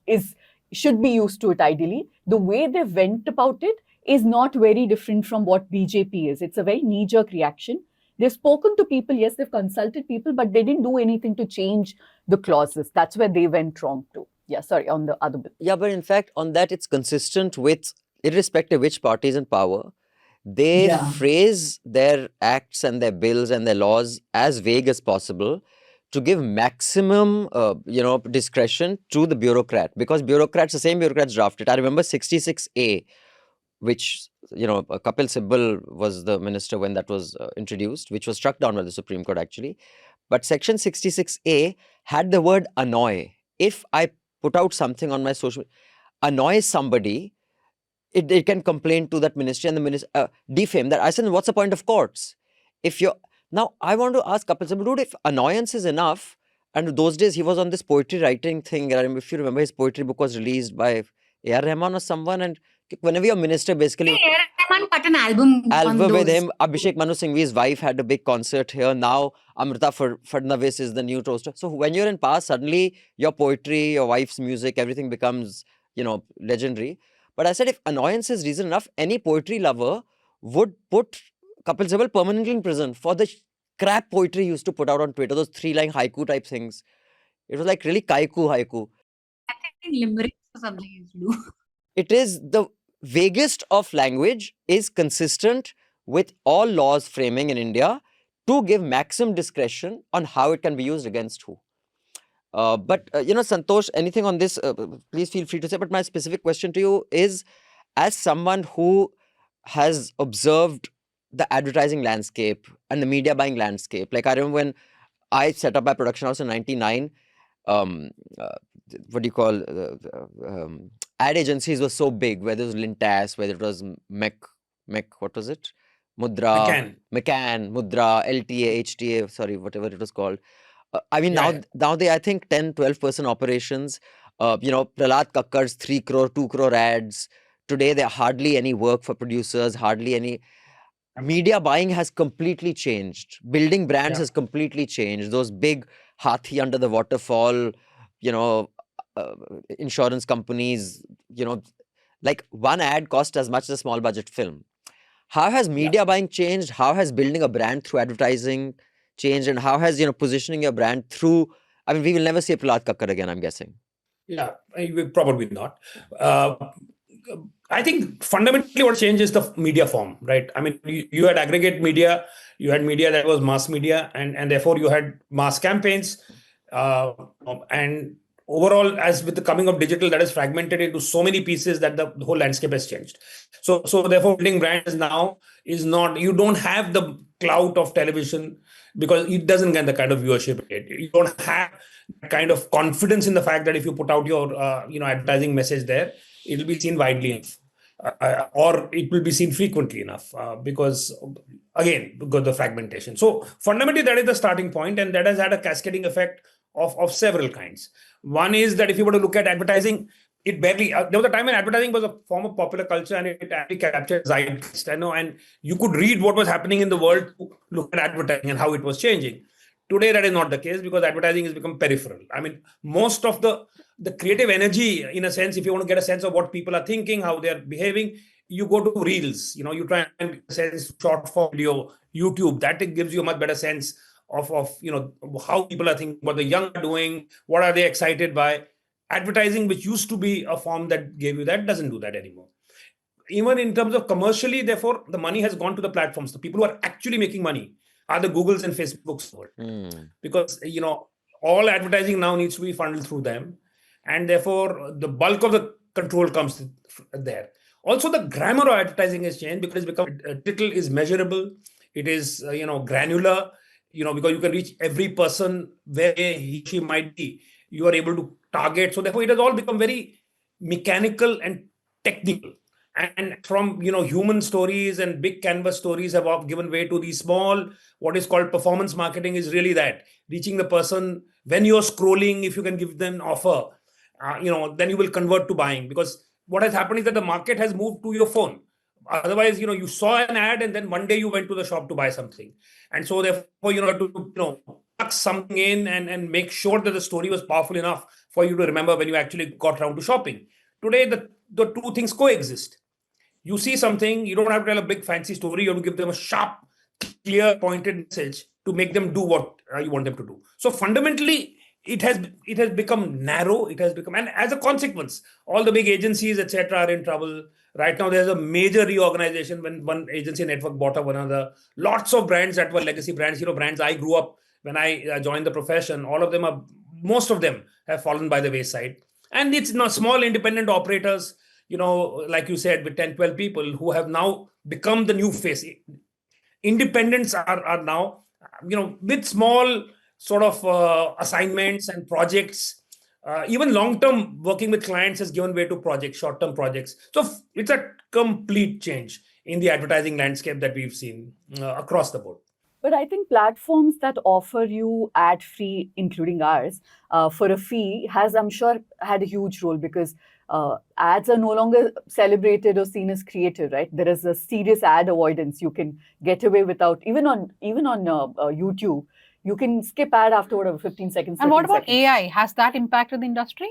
should be used to it ideally. The way they went about it is not very different from what BJP is. It's a very knee-jerk reaction. They've spoken to people, yes, they've consulted people, but they didn't do anything to change the clauses. That's where they went wrong too. Yeah, sorry, on the other bill. Yeah, but in fact, on that, it's consistent with, irrespective which party is in power, they phrase their acts and their bills and their laws as vague as possible to give maximum, discretion to the bureaucrat. Because the same bureaucrats drafted. I remember 66A, which, Kapil Sibal was the minister when that was introduced, which was struck down by the Supreme Court actually. But section 66A had the word annoy. If I put out something on my social, annoys somebody, it can complain to that ministry, and the minister defame that. I said, what's the point of courts? Now I want to ask Kapil Sibal, dude, if annoyance is enough, and those days he was on this poetry writing thing. If you remember, his poetry book was released by A.R. Rahman or someone, and whenever your minister basically. A.R. Rahman cut an album with him. Abhishek Manu Singhvi's wife had a big concert here. Now Amrita Fadnavis is the new toaster. So when you're in power, suddenly your poetry, your wife's music, everything becomes, legendary. But I said, if annoyance is reason enough, any poetry lover would put Kapil Sibal permanently in prison for the crap poetry he used to put out on Twitter, those 3-line haiku type things. It was like really haiku. I think limericks or something he used to do. It is the vaguest of language, is consistent with all laws framing in India to give maximum discretion on how it can be used against who. But Santosh, anything on this, please feel free to say. But my specific question to you is, as someone who has observed the advertising landscape and the media buying landscape, like I remember when I set up my production house in 99, ad agencies were so big, whether it was Lintas, whether it was what was it? McCann, Mudra, LTA, HTA, sorry, whatever it was called. Now they, I think, 10-12% operations. Prahlad Kakkar's 3 crore, 2 crore ads. Today, there are hardly any work for producers, hardly any. Media buying has completely changed. Building brands has completely changed. Those big Hathi under the waterfall, insurance companies, like one ad cost as much as a small budget film. How has media buying changed? How has building a brand through advertising changed? And how has, positioning your brand through, we will never see Prahlad Kakkar again, I'm guessing. Yeah, probably not. I think fundamentally what changed is the media form, right? You had aggregate media, you had media that was mass media, and therefore you had mass campaigns. And overall, as with the coming of digital, that is fragmented into so many pieces that the whole landscape has changed. So therefore, building brands now is not, you don't have the clout of television because it doesn't get the kind of viewership. You don't have that kind of confidence in the fact that if you put out your advertising message there, it will be seen widely enough, or it will be seen frequently enough because the fragmentation. So fundamentally, that is the starting point, and that has had a cascading effect of several kinds. One is that if you were to look at advertising, it barely, there was a time when advertising was a form of popular culture and it actually captured zeitgeist, and you could read what was happening in the world to look at advertising and how it was changing. Today, that is not the case because advertising has become peripheral. I mean, most of the creative energy, in a sense, if you want to get a sense of what people are thinking, how they're behaving, you go to reels, you try and sense short form video, YouTube. That gives you a much better sense of how people are thinking, what the young are doing, what are they excited by. Advertising, which used to be a form that gave you that, doesn't do that anymore. Even in terms of commercially, therefore, the money has gone to the platforms. The people who are actually making money are the Googles and Facebooks of the world. Because, all advertising now needs to be funneled through them. And therefore, the bulk of the control comes there. Also, the grammar of advertising has changed because it's become, title is measurable. It is, granular, because you can reach every person where he, she might be. You are able to target. So therefore, it has all become very mechanical and technical. And from, human stories and big canvas stories have all given way to these small, what is called performance marketing is really that. Reaching the person when you're scrolling, if you can give them an offer, then you will convert to buying. Because what has happened is that the market has moved to your phone. Otherwise, you saw an ad and then one day you went to the shop to buy something. And so therefore, you have to, tuck something in and make sure that the story was powerful enough for you to remember when you actually got around to shopping. Today, the two things coexist. You see something, you don't have to tell a big fancy story. You have to give them a sharp, clear, pointed message to make them do what you want them to do. So fundamentally, it has become narrow. It has become, and as a consequence, all the big agencies, etc., are in trouble. Right now, there's a major reorganization when one agency network bought up another. Lots of brands that were legacy brands, brands I grew up when I joined the profession. Most of them have fallen by the wayside. And it's not small independent operators, like you said, with 10, 12 people who have now become the new face. Independents are now, with small sort of assignments and projects. Even long-term working with clients has given way to projects, short-term projects. So it's a complete change in the advertising landscape that we've seen across the board. But I think platforms that offer you ad-free, including ours, for a fee has, I'm sure, had a huge role because ads are no longer celebrated or seen as creative, right? There is a serious ad avoidance. You can get away without, even on YouTube, you can skip ad after whatever 15 seconds. And what about AI? Has that impacted the industry?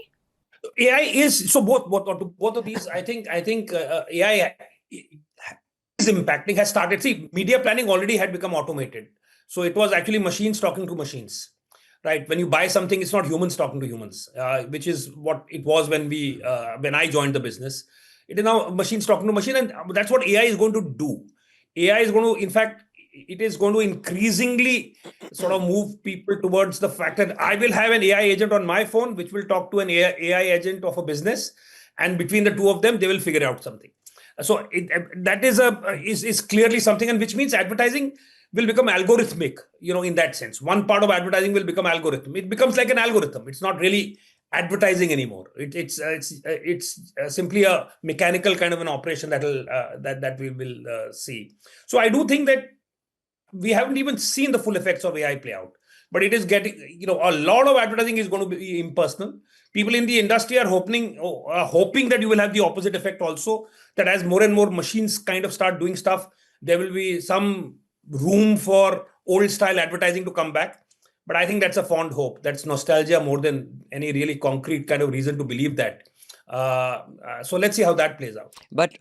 AI is so both of these. I think AI is impacting. Has started. See, media planning already had become automated. So it was actually machines talking to machines, right? When you buy something, it's not humans talking to humans, which is what it was when I joined the business. It is now machines talking to machine, and that's what AI is going to do. AI is going to, in fact, it is going to increasingly sort of move people towards the fact that I will have an AI agent on my phone, which will talk to an AI agent of a business. And between the two of them, they will figure out something. So that is clearly something, and which means advertising will become algorithmic, in that sense. One part of advertising will become algorithm. It becomes like an algorithm. It's not really advertising anymore. It's simply a mechanical kind of an operation that we will see. So I do think that we haven't even seen the full effects of AI play out, but it is getting, a lot of advertising is going to be impersonal. People in the industry are hoping that you will have the opposite effect also, that as more and more machines kind of start doing stuff, there will be some room for old style advertising to come back. But I think that's a fond hope. That's nostalgia more than any really concrete kind of reason to believe that. So let's see how that plays out. But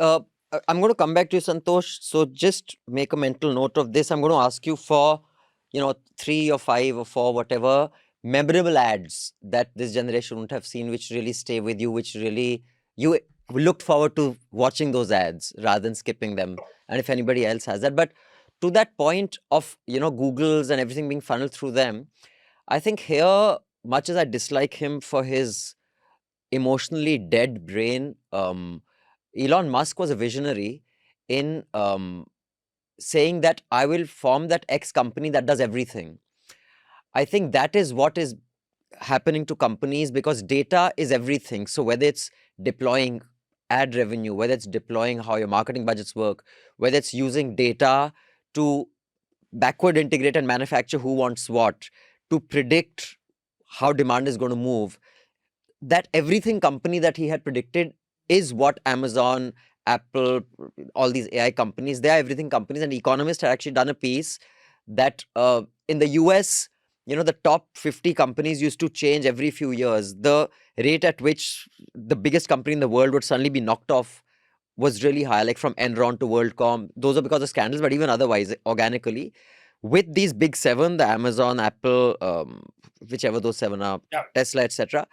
I'm going to come back to you, Santosh. So just make a mental note of this. I'm going to ask you for, 3 or 5 or 4, whatever, memorable ads that this generation wouldn't have seen, which really stay with you, which really you looked forward to watching those ads rather than skipping them. And if anybody else has that. But to that point of, Googles and everything being funneled through them, I think here, much as I dislike him for his emotionally dead brain, Elon Musk was a visionary in saying that I will form that X company that does everything. I think that is what is happening to companies because data is everything. So whether it's deploying ad revenue, whether it's deploying how your marketing budgets work, whether it's using data to backward integrate and manufacture who wants what, to predict how demand is going to move, that everything company that he had predicted is what Amazon, Apple, all these AI companies, they are everything companies. And The Economist had actually done a piece that in the US, the top 50 companies used to change every few years. The rate at which the biggest company in the world would suddenly be knocked off was really high, like from Enron to WorldCom. Those are because of scandals, but even otherwise, organically, with these big seven, the Amazon, Apple, whichever those seven are, Tesla, etc.,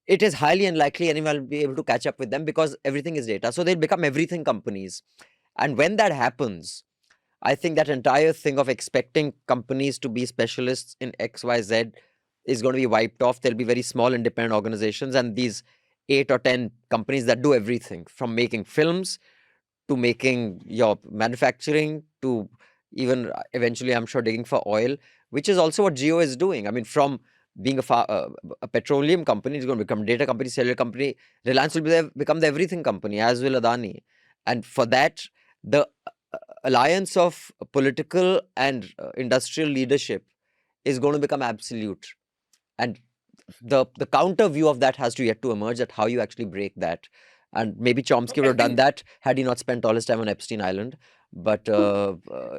it is highly unlikely anyone will be able to catch up with them because everything is data. So they'll become everything companies. And when that happens, I think that entire thing of expecting companies to be specialists in X, Y, Z is going to be wiped off. There'll be very small independent organizations and these 8 or 10 companies that do everything from making films to making your manufacturing to even eventually, I'm sure, digging for oil, which is also what Jio is doing. I mean, from being a petroleum company, it's going to become a data company, cellular company. Reliance will become the everything company, as will Adani. And for that, the alliance of political and industrial leadership is going to become absolute. And the counter view of that has to yet to emerge, at how you actually break that. And maybe Chomsky would have done that had he not spent all his time on Epstein Island. But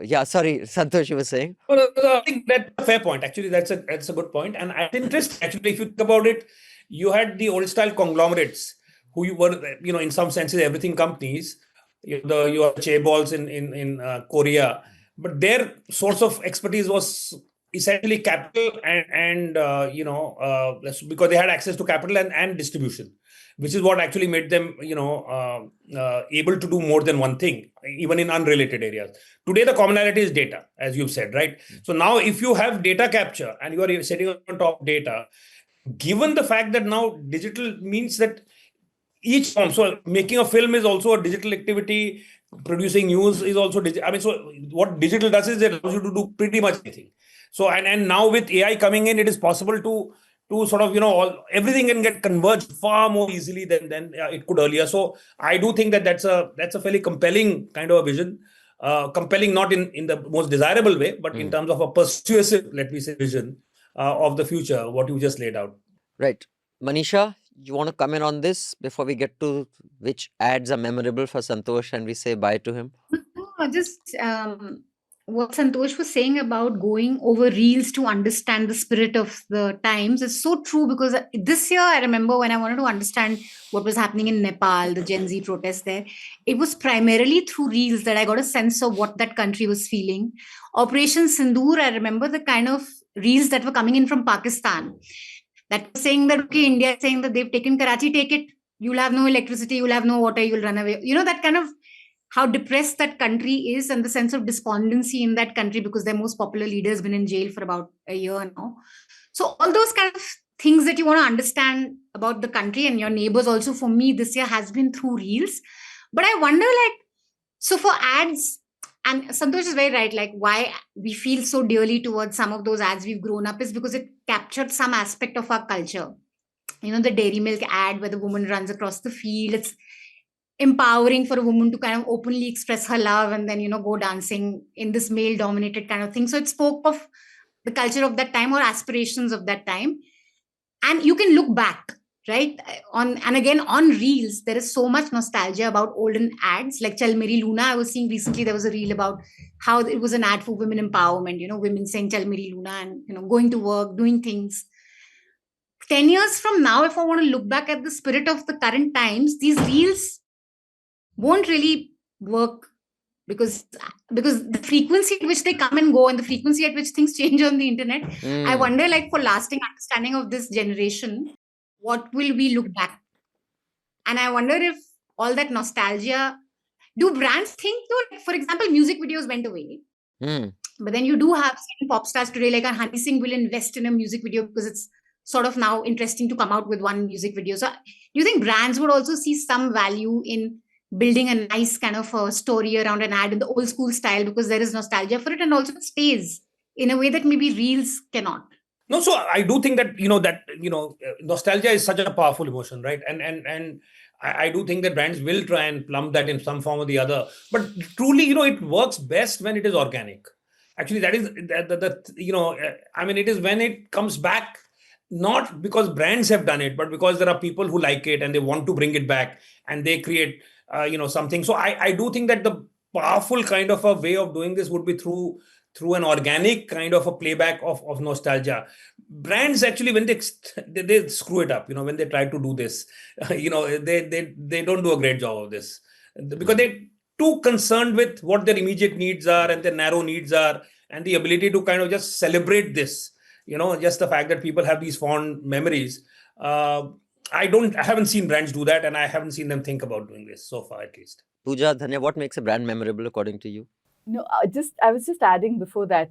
yeah, sorry, Santosh, you were saying? Well, I think that's a fair point. Actually, that's a good point. And it's interesting, actually, if you think about it, you had the old style conglomerates who you were, in some senses, everything companies. You have chaeballs in Korea, but their source of expertise was essentially capital and because they had access to capital and distribution, which is what actually made them able to do more than one thing, even in unrelated areas. Today, the commonality is data, as you've said, right? So now, if you have data capture and you are sitting on top of data, given the fact that now digital means that each form, so making a film is also a digital activity, producing news is also digital. I mean, so what digital does is it allows you to do pretty much anything. So, and now with AI coming in, it is possible to sort of, everything can get converged far more easily than it could earlier. So I do think that that's a fairly compelling kind of a vision. Compelling not in the most desirable way, but in terms of a persuasive, let me say, vision of the future, what you just laid out. Right. Manisha, you want to come in on this before we get to which ads are memorable for Santosh and we say bye to him? No, just what Santosh was saying about going over reels to understand the spirit of the times is so true, because this year I remember when I wanted to understand what was happening in Nepal, the Gen Z protests there, it was primarily through reels that I got a sense of what that country was feeling. Operation Sindoor, I remember the kind of reels that were coming in from Pakistan that were saying that, okay, India is saying that they've taken Karachi, take it, you'll have no electricity, you'll have no water, you'll run away. That kind of how depressed that country is and the sense of despondency in that country because their most popular leader has been in jail for about a year now. So all those kind of things that you want to understand about the country and your neighbors also, for me, this year has been through reels. But I wonder, so for ads, and Santosh is very right, why we feel so dearly towards some of those ads we've grown up is because it captured some aspect of our culture. The dairy milk ad where the woman runs across the field, it's empowering for a woman to kind of openly express her love and then, go dancing in this male dominated kind of thing. So it spoke of the culture of that time or aspirations of that time. And you can look back, right? And again, on reels, there is so much nostalgia about olden ads, like Chal Meri Luna. I was seeing recently, there was a reel about how it was an ad for women empowerment, women saying Chal Meri Luna and, going to work, doing things. 10 years from now, if I want to look back at the spirit of the current times, these reels won't really work because the frequency at which they come and go and the frequency at which things change on the internet, I wonder, for lasting understanding of this generation, what will we look back? And I wonder if all that nostalgia, do brands think though, for example, music videos went away. But then you do have pop stars today, like Honey Singh will invest in a music video because it's sort of now interesting to come out with one music video. So do you think brands would also see some value in building a nice kind of a story around an ad in the old school style because there is nostalgia for it and also it stays in a way that maybe reels cannot? No, so I do think that, nostalgia is such a powerful emotion, right? And I do think that brands will try and plumb that in some form or the other. But truly, it works best when it is organic. Actually, that is, it is when it comes back, not because brands have done it, but because there are people who like it and they want to bring it back and they create, something. So I do think that the powerful kind of a way of doing this would be through through an organic kind of a playback of nostalgia. Brands actually, when they screw it up, when they try to do this, they don't do a great job of this, because they're too concerned with what their immediate needs are and their narrow needs are, and the ability to kind of just celebrate this, just the fact that people have these fond memories. I haven't seen brands do that, and I haven't seen them think about doing this so far, at least. Pooja, Dhanya, what makes a brand memorable according to you? No, I was just adding before that,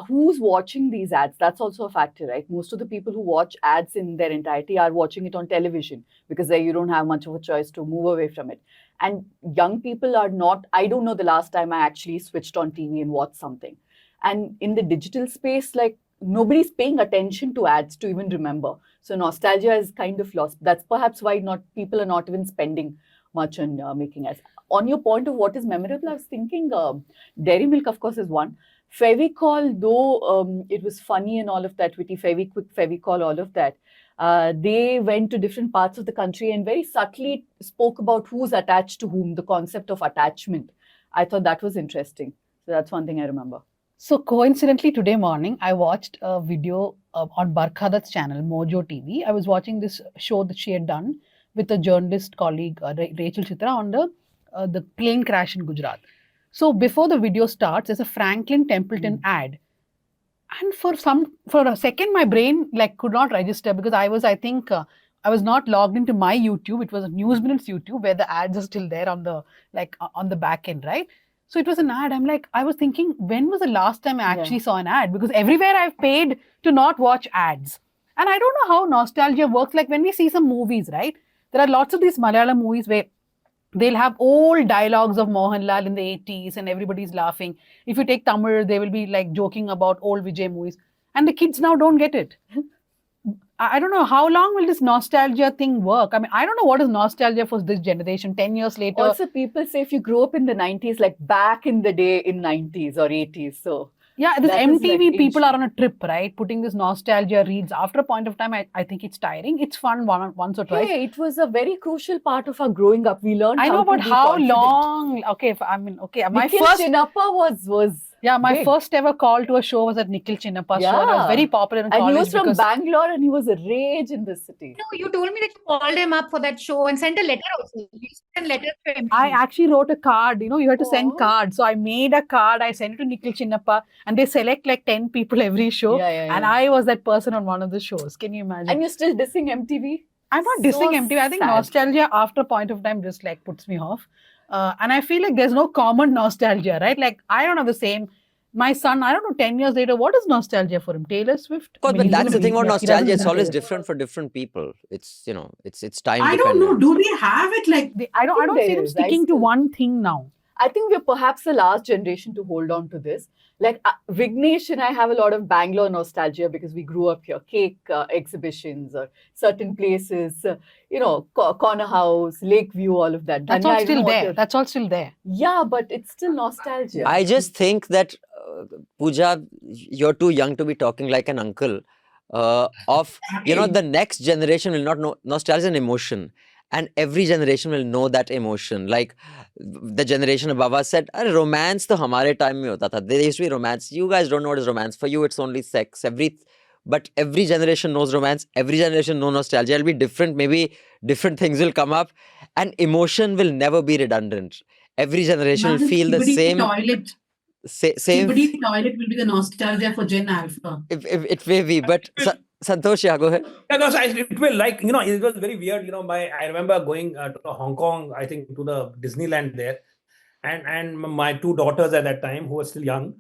who's watching these ads? That's also a factor, right? Most of the people who watch ads in their entirety are watching it on television, because there you don't have much of a choice to move away from it. And young people are not, I don't know the last time I actually switched on TV and watched something. And in the digital space, like, nobody's paying attention to ads to even remember. So nostalgia is kind of lost. That's perhaps why people are not even spending much on making ads. On your point of what is memorable, I was thinking Dairy Milk, of course, is one. Fevicol, though it was funny and all of that, witty Feviquick, Fevicol, all of that, they went to different parts of the country and very subtly spoke about who's attached to whom, the concept of attachment. I thought that was interesting. So that's one thing I remember. So coincidentally, today morning, I watched a video on Barkhadat's channel, Mojo TV. I was watching this show that she had done with a journalist colleague, Rachel Chitra, on the plane crash in Gujarat. So before the video starts, there's a Franklin Templeton ad. And for a second, my brain could not register, because I was not logged into my YouTube. It was a News Minutes YouTube, where the ads are still there on the back end, right? So it was an ad. I was thinking, when was the last time I actually saw an ad? Because everywhere I've paid to not watch ads. And I don't know how nostalgia works. Like when we see some movies, right? There are lots of these Malayalam movies where they'll have old dialogues of Mohanlal in the 80s and everybody's laughing. If you take Tamil, they will be joking about old Vijay movies. And the kids now don't get it. I don't know, how long will this nostalgia thing work? I mean, I don't know what is nostalgia for this generation 10 years later. Also, people say if you grew up in the 90s, like back in the day in 90s or 80s. So yeah, this MTV people are on a trip, right? Putting this nostalgia reels. After a point of time, I think it's tiring. It's fun once or twice. Hey, it was a very crucial part of our growing up. We learned. I know, but how long? Okay, my first Chinnappa was. Yeah, my first ever call to a show was at Nikhil Chinnappa's show. And I was very popular in college. And he was from Bangalore, and he was a rage in the city. No, you told me that you called him up for that show and sent a letter also. You sent letters to him. I actually wrote a card. You had to send cards. So I made a card. I sent it to Nikhil Chinnappa, and they select 10 people every show. And I was that person on one of the shows. Can you imagine? And you're still dissing MTV? I'm not dissing MTV. I think nostalgia after a point of time just puts me off. And I feel like there's no common nostalgia, right? I don't have the same. My son, I don't know, 10 years later, what is nostalgia for him? Taylor Swift? Of course, but that's the thing about nostalgia. It's always different for different people. It's, it's time I don't know. Do we have it? I don't see them sticking to one thing now. I think we're perhaps the last generation to hold on to this. Vignesh and I have a lot of Bangalore nostalgia because we grew up here. Cake exhibitions or certain places, Corner House, Lakeview, all of that. That's all still there. That's all still there. Yeah, but it's still nostalgia. I just think that, Pooja, you're too young to be talking like an uncle. The next generation will not know. Nostalgia is an emotion. And every generation will know that emotion. Like the generation above us said, romance to hamare time mein hota tha. There used to be romance. You guys don't know what is romance. For you, it's only sex. But every generation knows romance. Every generation knows nostalgia. It'll be different. Maybe different things will come up. And emotion will never be redundant. Every generation will feel the same. Same. Toilet will be the nostalgia for Gen Alpha. It may be, but Santosh, go ahead. Yeah, no, so it will it was very weird. I remember going to Hong Kong, I think to the Disneyland there, and my two daughters at that time who were still young.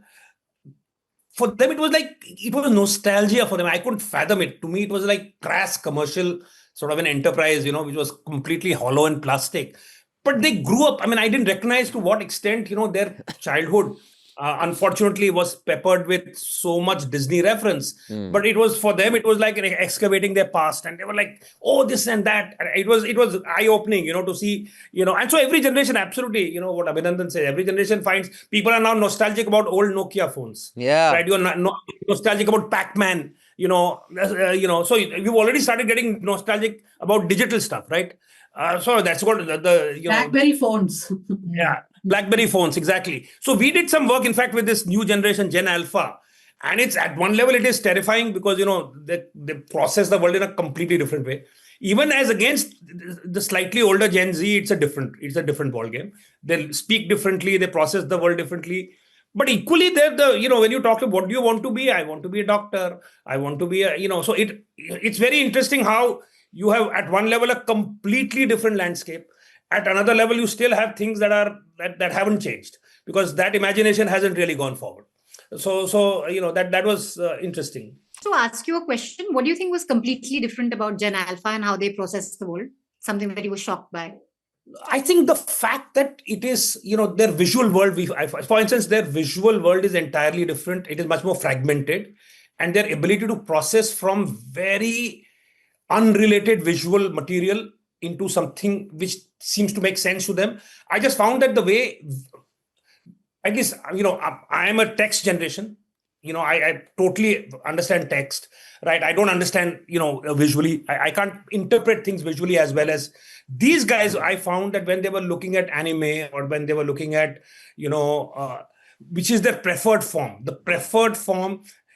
For them, it was nostalgia for them. I couldn't fathom it. To me, it was like crass commercial sort of an enterprise, which was completely hollow and plastic. But they grew up. I mean, I didn't recognize to what extent, their childhood. Unfortunately, was peppered with so much Disney reference. But it was for them, it was like excavating their past. And they were like, oh, this and that. And it was eye-opening, to see, and so every generation, absolutely, what Abhinandan said, every generation finds people are now nostalgic about old Nokia phones. Yeah. Right? You're nostalgic about Pac-Man, so we've already started getting nostalgic about digital stuff, right? So that's what the BlackBerry phones. Yeah. BlackBerry phones, exactly. So we did some work, in fact, with this new generation, Gen Alpha. And it's at one level, it is terrifying because, they process the world in a completely different way. Even as against the slightly older Gen Z, it's a different ball game. They speak differently, they process the world differently. But equally, they're when you talk to what do you want to be? I want to be a doctor. I want to be so it's very interesting how you have at one level a completely different landscape. At another level, you still have things that haven't changed because that imagination hasn't really gone forward. So that was interesting. To ask you a question, what do you think was completely different about Gen Alpha and how they process the world? Something that you were shocked by? I think the fact that it is, their visual world, for instance, their visual world is entirely different. It is much more fragmented, and their ability to process from very unrelated visual material into something which seems to make sense to them. I just found that the way, I guess, I am a text generation. I totally understand text, right? I don't understand, visually. I can't interpret things visually as well as these guys. I found that when they were looking at anime or when they were looking at, which is their preferred form,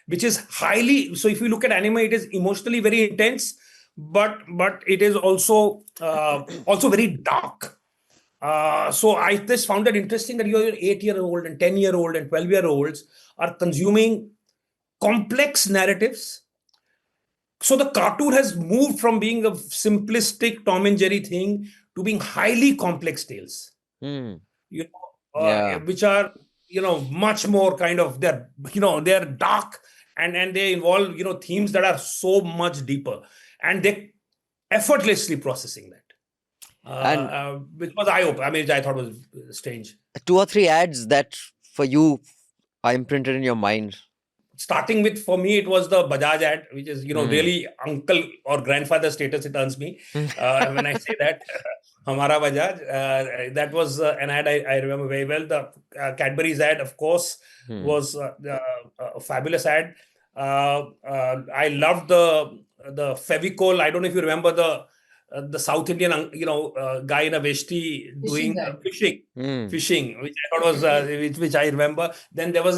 which is highly, so if you look at anime, it is emotionally very intense, but it is also very dark. So I just found that interesting that your 8-year-old and 10-year-old and 12-year-olds are consuming complex narratives. So the cartoon has moved from being a simplistic Tom and Jerry thing to being highly complex tales, which are, much more kind of, they're dark and they involve, themes that are so much deeper, and they effortlessly processing that. Which was eye-opening. I mean, I thought was strange. 2 or 3 ads that for you are imprinted in your mind. Starting with, for me, it was the Bajaj ad, which is, really uncle or grandfather status, it earns me. When I say that, Hamara Bajaj, that was an ad I remember very well. The Cadbury's ad, of course, was a fabulous ad. I loved the Fevicol. I don't know if you remember the South Indian, guy in a vesti doing fishing, which I thought was, which I remember. Then there was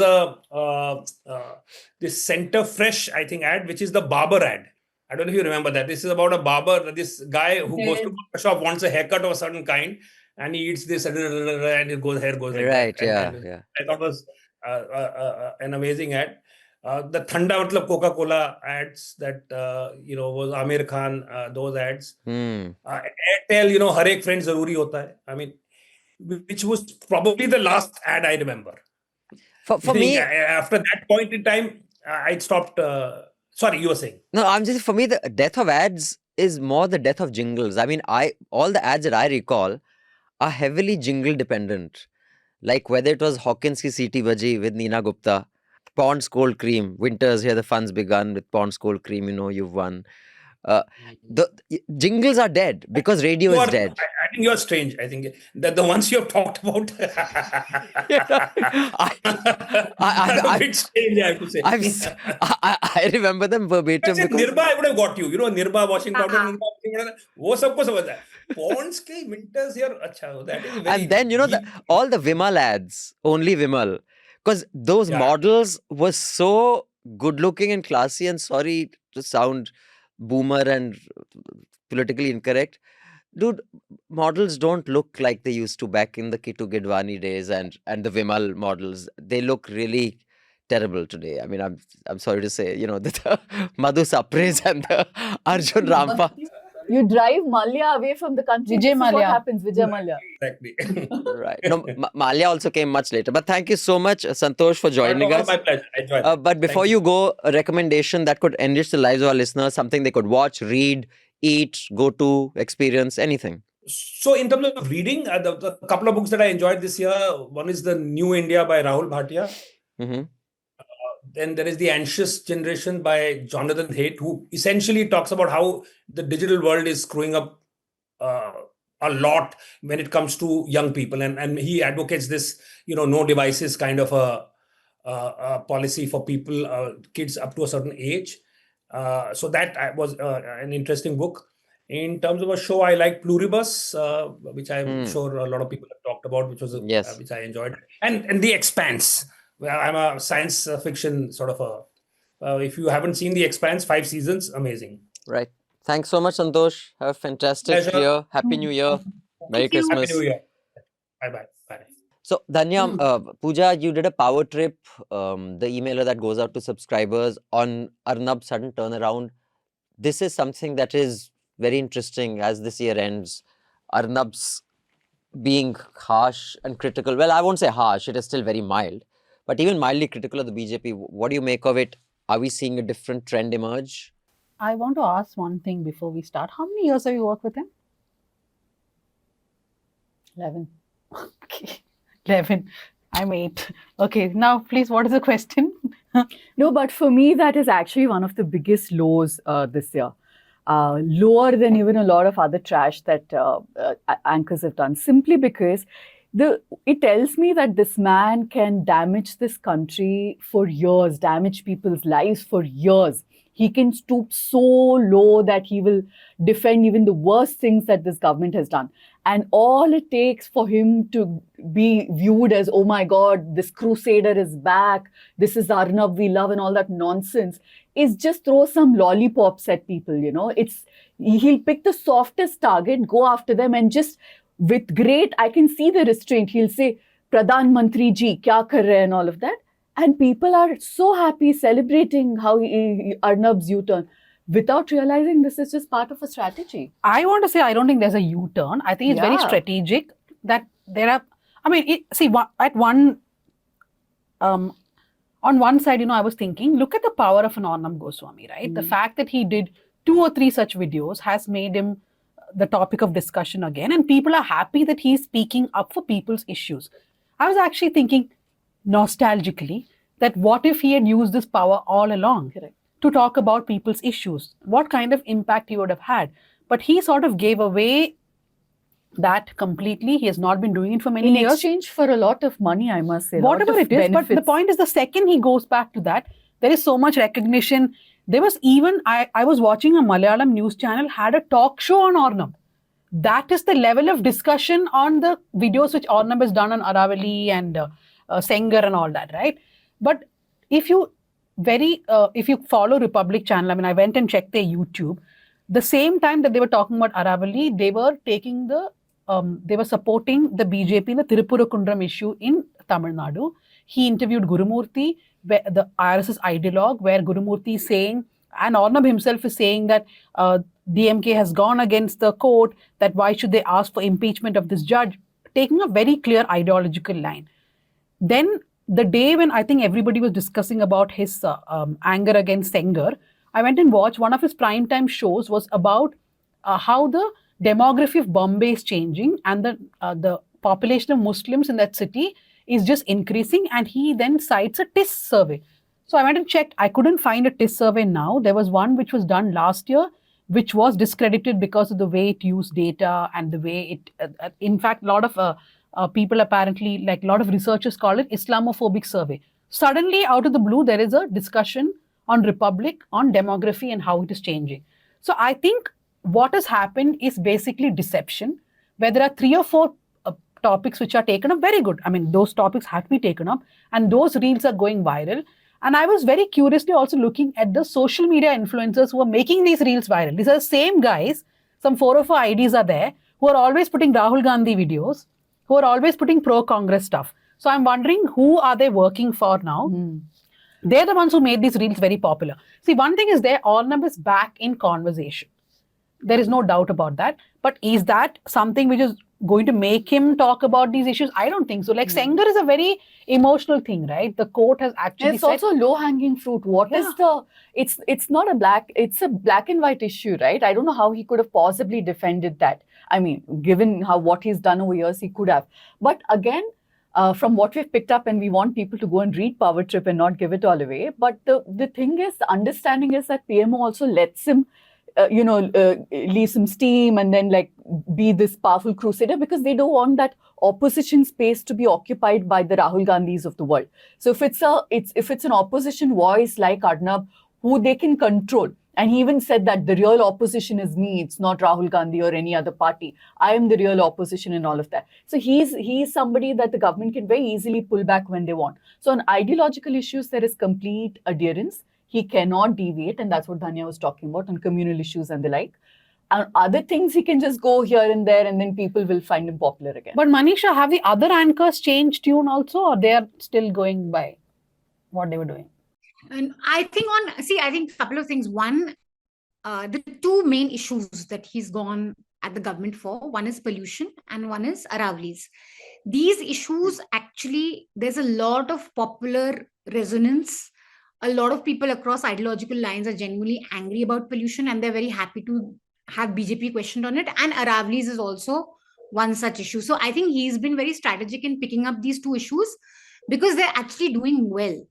this Center Fresh, I think, ad, which is the barber ad. I don't know if you remember that. This is about a barber, this guy who goes to a shop, wants a haircut of a certain kind, and he eats this, and hair goes like right, that. Yeah. I thought it was an amazing ad. The Thanda Matlab Coca-Cola ads that, was Amir Khan, those ads. Airtel, Har Ek Friend Zaruri Hota Hai. I mean, which was probably the last ad I remember. For me, after that point in time, I stopped. Sorry, you were saying. No, for me, the death of ads is more the death of jingles. I mean, all the ads that I recall are heavily jingle dependent. Like whether it was Hawkins ki Seeti Baji with Neena Gupta, Pond's Cold Cream, Winters, here the fun's begun with Pond's Cold Cream, you've won. The jingles are dead because radio is dead. I think you're strange. I think that the ones you have talked about a bit strange, I have to say. I remember them verbatim. Nirba, I would have got you. Nirba washing powder. वो सबको समझ है. Pond's के Winters here. अच्छा, that is very. And then all the Vimal ads, only Vimal. Because those models were so good looking and classy, and sorry to sound boomer and politically incorrect. Dude, models don't look like they used to back in the Kitu Gidwani days and the Vimal models. They look really terrible today. I mean, I'm sorry to say, the Madhu Sapres and the Arjun Rampa. You drive Malia away from the country. Vijay Malia. What happens, Vijay Malia? Exactly. Right. No, Malia also came much later. But thank you so much, Santosh, for joining us. My pleasure. I enjoyed it. But before you go, a recommendation that could enrich the lives of our listeners, something they could watch, read, eat, go to, experience, anything. So in terms of reading, the couple of books that I enjoyed this year, one is The New India by Rahul Bhatia. Mm-hmm. Then there is The Anxious Generation by Jonathan Haidt, who essentially talks about how the digital world is screwing up a lot when it comes to young people. And he advocates this, no devices kind of a policy for people, kids up to a certain age. So that was an interesting book. In terms of a show, I like Pluribus, which I'm sure a lot of people have talked about, which was Yes. which I enjoyed, and The Expanse. Well, I'm a science fiction sort of a. If you haven't seen The Expanse, 5 seasons, amazing. Right. Thanks so much, Santosh. Have a fantastic Pleasure. year. Happy New Year. Merry Thank you. Christmas. Happy New Year. Bye. So, Dhanya, Pooja, you did a power trip, the emailer that goes out to subscribers on Arnab's sudden turnaround. This is something that is very interesting as this year ends. Arnab's being harsh and critical. Well, I won't say harsh, it is still very mild, but even mildly critical of the BJP. What do you make of it? Are we seeing a different trend emerge? I want to ask one thing before we start. How many years have you worked with him? 11. Okay. 11. I'm 8. Okay, now please, what is the question? No, but for me, that is actually one of the biggest lows this year. Lower than even a lot of other trash that anchors have done, simply because it tells me that this man can damage this country for years, damage people's lives for years. He can stoop so low that he will defend even the worst things that this government has done. And all it takes for him to be viewed as, oh my God, this crusader is back, this is Arnab we love and all that nonsense, is just throw some lollipops at people, you know. He'll pick the softest target, go after them, and just with great, I can see the restraint. He'll say, Pradhan Mantri ji, kya kar rahe, and all of that. And people are so happy celebrating how Arnab's U-turn, without realizing this is just part of a strategy. I want to say I don't think there's a U-turn. I think it's very strategic that there are, I mean, on one side, you know, I was thinking, look at the power of an Arnab Goswami, right? The fact that he did 2 or 3 such videos has made him the topic of discussion again. And people are happy that he's speaking up for people's issues. I was actually thinking nostalgically that what if he had used this power all along to talk about people's issues? What kind of impact he would have had? But he sort of gave away that completely. He has not been doing it for many years. In exchange for a lot of money, I must say. Whatever it is, but the point is, the second he goes back to that, there is so much recognition. There was even, I was watching a Malayalam news channel, had a talk show on Arnab. That is the level of discussion on the videos which Arnab has done on Aravali and Sengar and all that, right? But if you follow Republic channel, I mean, I went and checked their YouTube. The same time that they were talking about Aravali, they were taking they were supporting the BJP in the Tirupurukundram issue in Tamil Nadu. He interviewed Gurumurthy, the RSS ideologue, where Gurumurthy is saying, and Arnab himself is saying that DMK has gone against the court, that why should they ask for impeachment of this judge, taking a very clear ideological line. Then the day when I think everybody was discussing about his anger against Sengar, I went and watched one of his primetime shows was about how the demography of Bombay is changing and the population of Muslims in that city is just increasing, and he then cites a TIS survey. So I went and checked. I couldn't find a TIS survey now. There was one which was done last year, which was discredited because of the way it used data and the way it, in fact, a lot of people apparently, like a lot of researchers call it Islamophobic survey. Suddenly, out of the blue, there is a discussion on Republic, on demography and how it is changing. So I think what has happened is basically deception, where there are 3 or 4 topics which are taken up. Very good. I mean, those topics have to be taken up and those reels are going viral. And I was very curiously also looking at the social media influencers who are making these reels viral. These are the same guys, some 4 or 5 IDs are there, who are always putting Rahul Gandhi videos, who are always putting pro-Congress stuff. So I'm wondering, who are they working for now? They're the ones who made these reels very popular. See, one thing is there, Arnab is back in conversation. There is no doubt about that. But is that something which is going to make him talk about these issues? I don't think so. Like Sengar is a very emotional thing, right? The court has actually It's also low-hanging fruit. It's not a it's a black and white issue, right? I don't know how he could have possibly defended that. I mean, given what he's done over years, he could have. But again, from what we've picked up, and we want people to go and read Power Trip and not give it all away. But the thing is, the understanding is that PMO also lets him leave some steam and then like be this powerful crusader, because they don't want that opposition space to be occupied by the Rahul Gandhis of the world. So if it's an opposition voice like Arnab, who they can control, And he even said that the real opposition is me. It's not Rahul Gandhi or any other party. I am the real opposition in all of that. So he's somebody that the government can very easily pull back when they want. So on ideological issues, there is complete adherence. He cannot deviate. And that's what Dhanya was talking about on communal issues and the like. And other things, he can just go here and there and then people will find him popular again. But Manisha, have the other anchors changed tune also, or they are still going by what they were doing? And I think a couple of things. One, the two main issues that he's gone at the government for, one is pollution and one is Aravali's. These issues, actually, there's a lot of popular resonance. A lot of people across ideological lines are genuinely angry about pollution and they're very happy to have BJP questioned on it. And Aravali's is also one such issue. So I think he's been very strategic in picking up these two issues because they're actually doing well.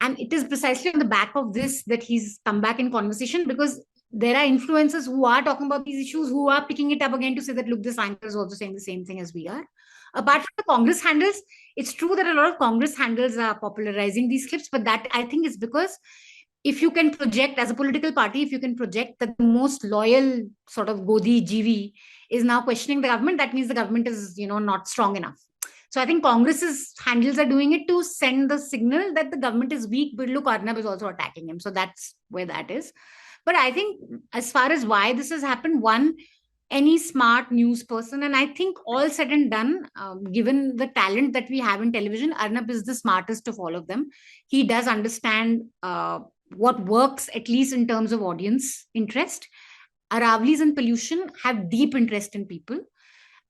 And it is precisely on the back of this that he's come back in conversation, because there are influencers who are talking about these issues, who are picking it up again to say that, look, this anchor is also saying the same thing as we are. Apart from the Congress handles, it's true that a lot of Congress handles are popularizing these clips, but that I think is because if you can project, as a political party, if you can project that the most loyal sort of Godi GV is now questioning the government, that means the government is, not strong enough. So I think Congress's handles are doing it to send the signal that the government is weak, but look, Arnab is also attacking him. So that's where that is. But I think as far as why this has happened, one, any smart news person, and I think all said and done, given the talent that we have in television, Arnab is the smartest of all of them. He does understand what works, at least in terms of audience interest. Aravali's and pollution have deep interest in people.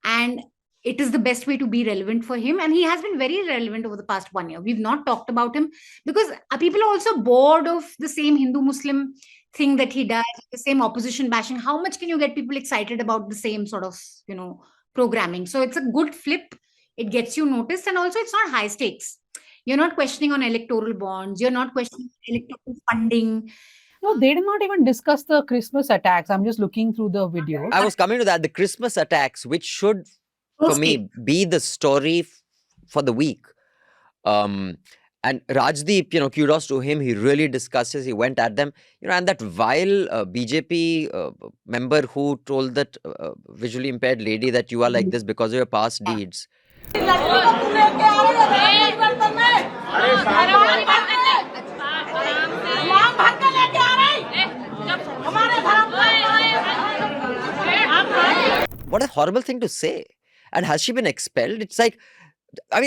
And it is the best way to be relevant for him. And he has been very relevant over the past 1 year. We've not talked about him because people are also bored of the same Hindu-Muslim thing that he does, the same opposition bashing. How much can you get people excited about the same sort of, programming? So it's a good flip. It gets you noticed. And also it's not high stakes. You're not questioning on electoral bonds. You're not questioning electoral funding. No, they did not even discuss the Christmas attacks. I'm just looking through the video. I was coming to that. The Christmas attacks, which should, for me, be the story for the week. And Rajdeep, kudos to him. He really discusses. He went at them. And that vile BJP member who told that visually impaired lady that you are like this because of your past deeds. What a horrible thing to say. And has she been expelled? It's like, look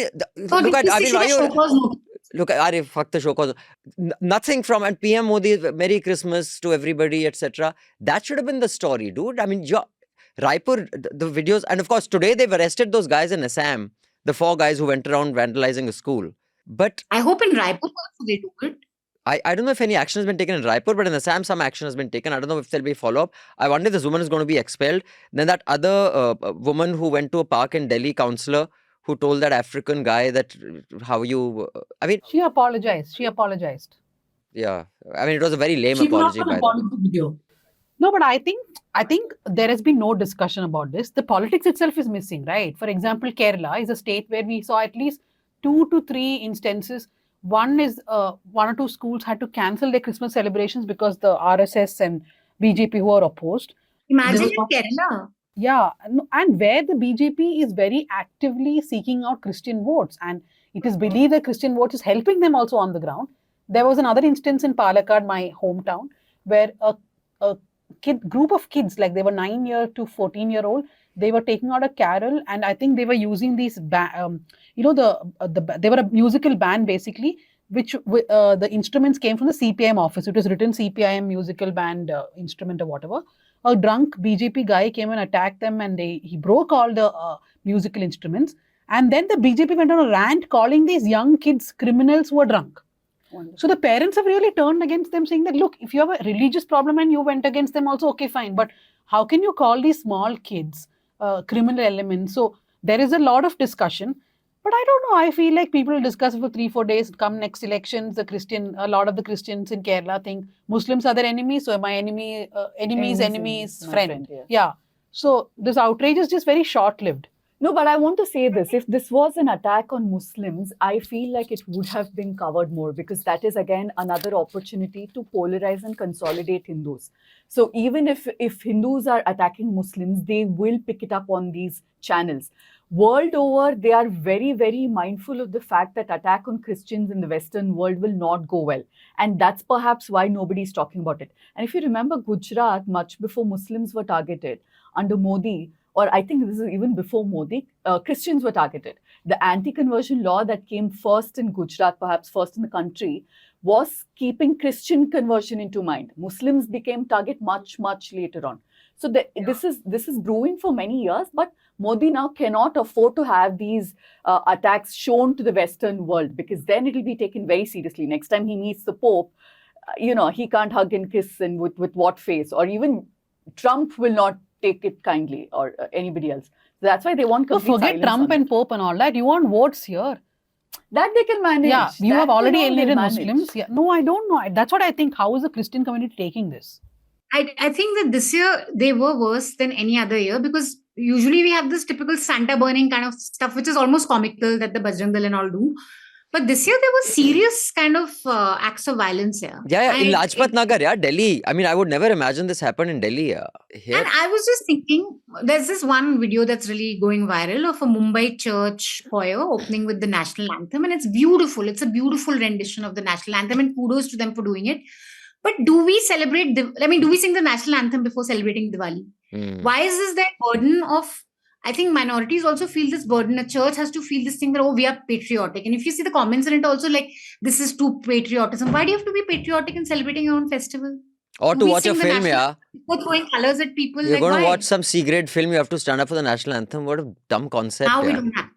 at Arif, fuck the show cause. Nothing from, and PM Modi, Merry Christmas to everybody, etc. That should have been the story, dude. Raipur, the videos, and of course, today they've arrested those guys in Assam, the 4 guys who went around vandalizing a school. But I hope in Raipur also they do it. I don't know if any action has been taken in Raipur, but in Assam, some action has been taken. I don't know if there'll be follow-up. I wonder if this woman is going to be expelled. Then that other woman who went to a park in Delhi, councillor, who told that African guy that She apologized. Yeah. It was a very lame apology by them. No, but I think there has been no discussion about this. The politics itself is missing, right? For example, Kerala is a state where we saw at least 2 to 3 instances. One is 1 or 2 schools had to cancel their Christmas celebrations because the RSS and BJP who are opposed. Imagine in Kerala. Yeah, and where the BJP is very actively seeking out Christian votes, and it is believed that Christian votes is helping them also on the ground. There was another instance in Palakkad, my hometown, where a group of kids, like they were 9-year to 14-year-old, they were taking out a carol, and I think they were using these, they were a musical band basically, which the instruments came from the CPIM office. It was written CPIM musical band instrument or whatever. A drunk BJP guy came and attacked them, and he broke all the musical instruments. And then the BJP went on a rant calling these young kids criminals who were drunk. Wonderful. So the parents have really turned against them, saying that, look, if you have a religious problem and you went against them also, okay, fine. But how can you call these small kids criminal elements? So there is a lot of discussion. But I don't know. I feel like people will discuss for 3-4 days. Come next elections, a lot of the Christians in Kerala think Muslims are their enemies. So my enemy's friend. Yeah. So this outrage is just very short-lived. No, but I want to say this. If this was an attack on Muslims, I feel like it would have been covered more, because that is, again, another opportunity to polarize and consolidate Hindus. So even if Hindus are attacking Muslims, they will pick it up on these channels. World over, they are very, very mindful of the fact that attack on Christians in the Western world will not go well. And that's perhaps why nobody is talking about it. And if you remember Gujarat, much before Muslims were targeted, under Modi, or I think this is even before Modi, Christians were targeted. The anti-conversion law that came first in Gujarat, perhaps first in the country, was keeping Christian conversion into mind. Muslims became target much, much later on. So this is brewing for many years, but Modi now cannot afford to have these attacks shown to the Western world, because then it will be taken very seriously. Next time he meets the Pope, he can't hug and kiss, and with what face, or even Trump will not take it kindly, or anybody else. So that's why they want complete forget silence Trump on and it. Pope and all that. You want votes here. That they can manage. Yeah, you That have they already know they'll alienated manage. Muslims. Yeah. No, I don't know. That's what I think. How is the Christian community taking this? I think that this year they were worse than any other year, because usually we have this typical Santa burning kind of stuff, which is almost comical that the Bajrang Dal and all do. But this year there were serious kind of acts of violence here. Yeah, in And Lajpat Nagar, Delhi. I mean, I would never imagine this happened in Delhi. Here, And I was just thinking, there's this one video that's really going viral of a Mumbai church choir opening with the national anthem, and it's beautiful. It's a beautiful rendition of the national anthem, and kudos to them for doing it. But do we celebrate? Do we sing the national anthem before celebrating Diwali? Why is this that burden of? I think minorities also feel this burden. A church has to feel this thing that, oh, we are patriotic. And if you see the comments in it also, like, this is too patriotism. Why do you have to be patriotic in celebrating your own festival? or Do to we watch a sing the film, national before throwing colors at people? You're Like, going to why? watch some C-grade film, you have to stand up for the national anthem. What a dumb concept. Now we Yeah. don't have.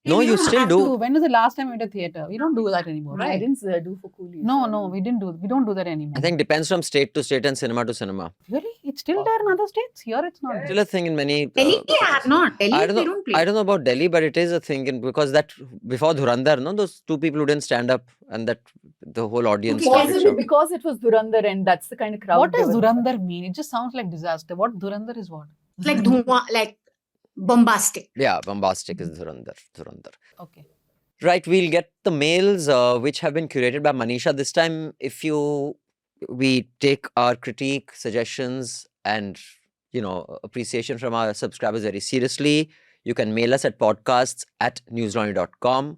No, we you don't still have do. to. When was the last time we went to theatre? We don't do that anymore, I right? didn't do for coolies. No, we didn't do. We don't do that anymore. I think depends from state to state and cinema to cinema. Really, it's still there in other states. Here, it's not. Still a thing in many. Delhi, not. Delhi, I they don't know. don't play. I don't know about Delhi, but it is a thing because that before Dhurandhar, no, those two people who didn't stand up and that the whole audience. started Possibly shouting. because it was Dhurandhar, and that's the kind of crowd. What they does were- Dhurandhar mean? It just sounds like disaster. What Dhurandhar is what? It's like dhua, like bombastic. Yeah, bombastic is Dhurandhar. Okay. Right, we'll get the mails which have been curated by Manisha. This time, we take our critique, suggestions, and appreciation from our subscribers very seriously. You can mail us at podcasts@newslaundry.com,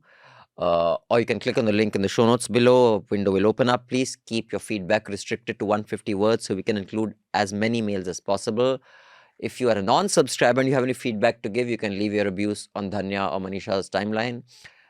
or you can click on the link in the show notes below. A window will open up. Please keep your feedback restricted to 150 words so we can include as many mails as possible. If you are a non-subscriber and you have any feedback to give, you can leave your abuse on Dhanya or Manisha's timeline.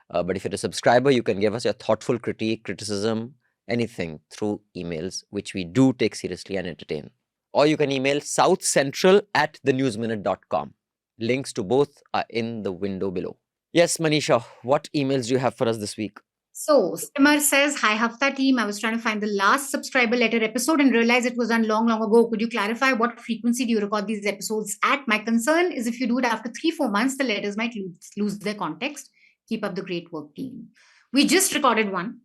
But if you're a subscriber, you can give us your thoughtful critique, criticism, anything through emails, which we do take seriously and entertain. Or you can email southcentral@thenewsminute.com. Links to both are in the window below. Yes, Manisha, what emails do you have for us this week? So, Simar says, hi, Hafta team. I was trying to find the last subscriber letter episode and realized it was done long ago. Could you clarify what frequency do you record these episodes at? My concern is if you do it after 3-4 months, the letters might lose their context. Keep up the great work, team. We just recorded one.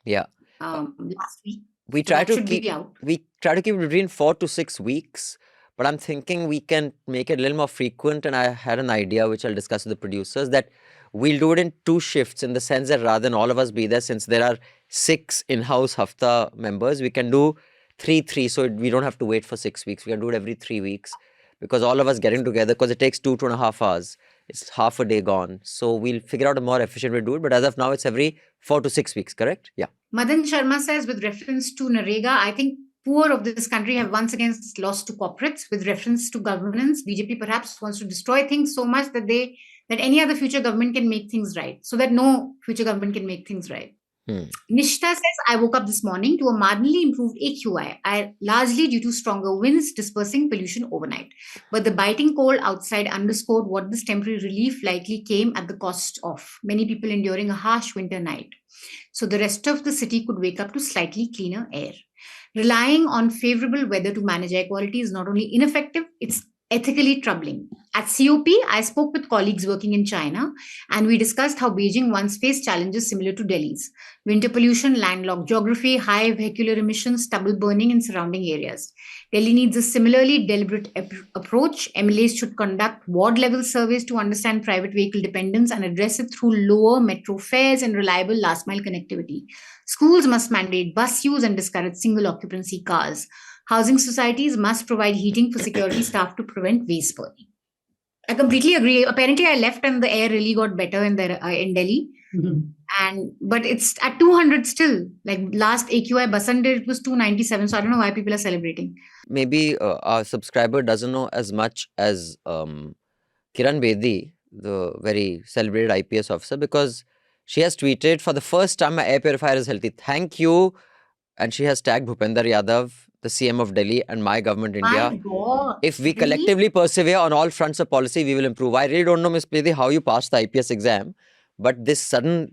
Yeah. Last week. We So try that to should keep be out. it between 4 to 6 weeks, but I'm thinking we can make it a little more frequent. And I had an idea which I'll discuss with the producers that we'll do it in 2 shifts, in the sense that rather than all of us be there, since there are 6 in-house Hafta members, we can do 3, so we don't have to wait for 6 weeks. We can do it every 3 weeks, because all of us getting together, because it takes 2.5 hours. It's half a day gone. So we'll figure out a more efficient way to do it. But as of now, it's every 4 to 6 weeks, correct? Yeah. Madan Sharma says, with reference to Narega, I think poor of this country have once again lost to corporates. With reference to governance, BJP perhaps wants to destroy things so much that any other future government can make things right, so that no future government can make things right. Nishta says, I woke up this morning to a marginally improved AQI, largely due to stronger winds dispersing pollution overnight. But the biting cold outside underscored what this temporary relief likely came at the cost of many people enduring a harsh winter night. So the rest of the city could wake up to slightly cleaner air. Relying on favorable weather to manage air quality is not only ineffective, it's ethically troubling. At COP, I spoke with colleagues working in China, and we discussed how Beijing once faced challenges similar to Delhi's: winter pollution, landlocked geography, high vehicular emissions, stubble burning in surrounding areas. Delhi needs a similarly deliberate approach. MLAs should conduct ward-level surveys to understand private vehicle dependence and address it through lower metro fares and reliable last-mile connectivity. Schools must mandate bus use and discourage single-occupancy cars. Housing societies must provide heating for security staff to prevent waste burning. I completely agree. Apparently, I left and the air really got better in Delhi. But it's at 200 still. Like last AQI Basant, it was 297. So I don't know why people are celebrating. Maybe our subscriber doesn't know as much as Kiran Bedi, the very celebrated IPS officer, because she has tweeted, "For the first time, my air purifier is healthy. Thank you." And she has tagged Bhupender Yadav, the CM of Delhi, and my government, India. My God. If we Really? collectively persevere on all fronts of policy, we will improve. I really don't know, Ms. Bedi, how you passed the IPS exam, but this sudden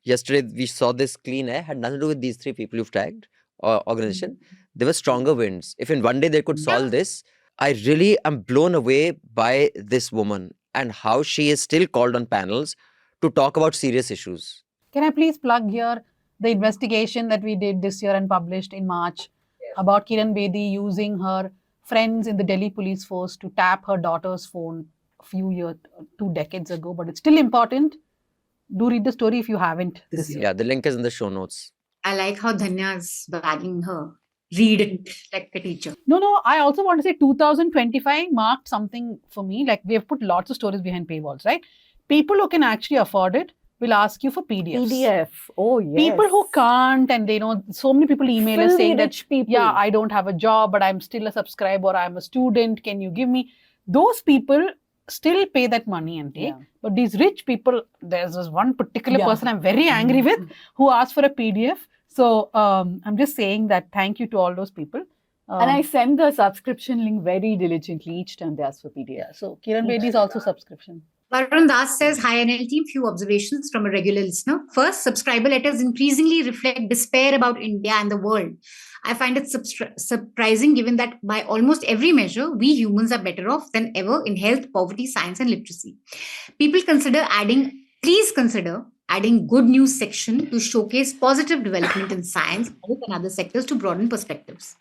yesterday we saw this clean air had nothing to do with these three people you've tagged or organization. There were stronger winds. If in one day they could solve this, I really am blown away by this woman and how she is still called on panels to talk about serious issues. Can I please plug here the investigation that we did this year and published in March about Kiran Bedi using her friends in the Delhi police force to tap her daughter's phone a few years, 2 decades ago, but it's still important. Do read the story if you haven't this year. Yeah, the link is in the show notes. I like how Dhanya is bagging her. Read it like a teacher. No, I also want to say 2025 marked something for me. Like, we have put lots of stories behind paywalls, right? People who can actually afford it will ask you for PDFs. PDF. Oh, yes. People who can't, and they know, so many people email us saying that, rich people. yeah, I don't have a job, but I'm still a subscriber, or I'm a student, can you give me? Those people still pay that money and take. Yeah. But these rich people, there's this one particular Yeah. person I'm very angry with who asked for a PDF. So I'm just saying that thank you to all those people. And I send the subscription link very diligently each time they ask for PDF. So Kiran Bedi is also subscription. Varun Das says, "Hi NL team, few observations from a regular listener. First, subscriber letters increasingly reflect despair about India and the world. I find it surprising given that by almost every measure, we humans are better off than ever in health, poverty, science and literacy. Please consider adding good news section to showcase positive development in science, health and other sectors to broaden perspectives.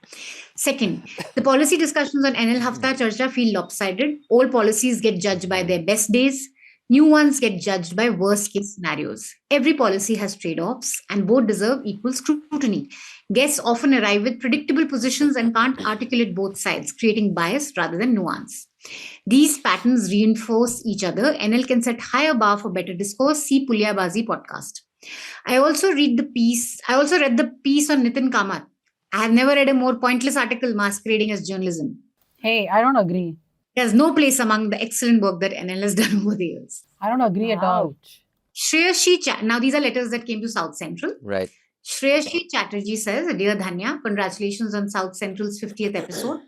Second, the policy discussions on NL Hafta Charcha feel lopsided. All policies get judged by their best days. New ones get judged by worst case scenarios. Every policy has trade-offs and both deserve equal scrutiny. Guests often arrive with predictable positions and can't articulate both sides, creating bias rather than nuance. These patterns reinforce each other. NL can set higher bar for better discourse. See Pulyabazi podcast. I also read the piece on Nitin Kamath. I have never read a more pointless article masquerading as journalism. Hey, I don't agree. There's no place among the excellent work that NL has done over the years. I don't agree at all. Now these are letters that came to South Central. Right. Shreyashi Chatterjee says, "Dear Dhanya, congratulations on South Central's 50th episode.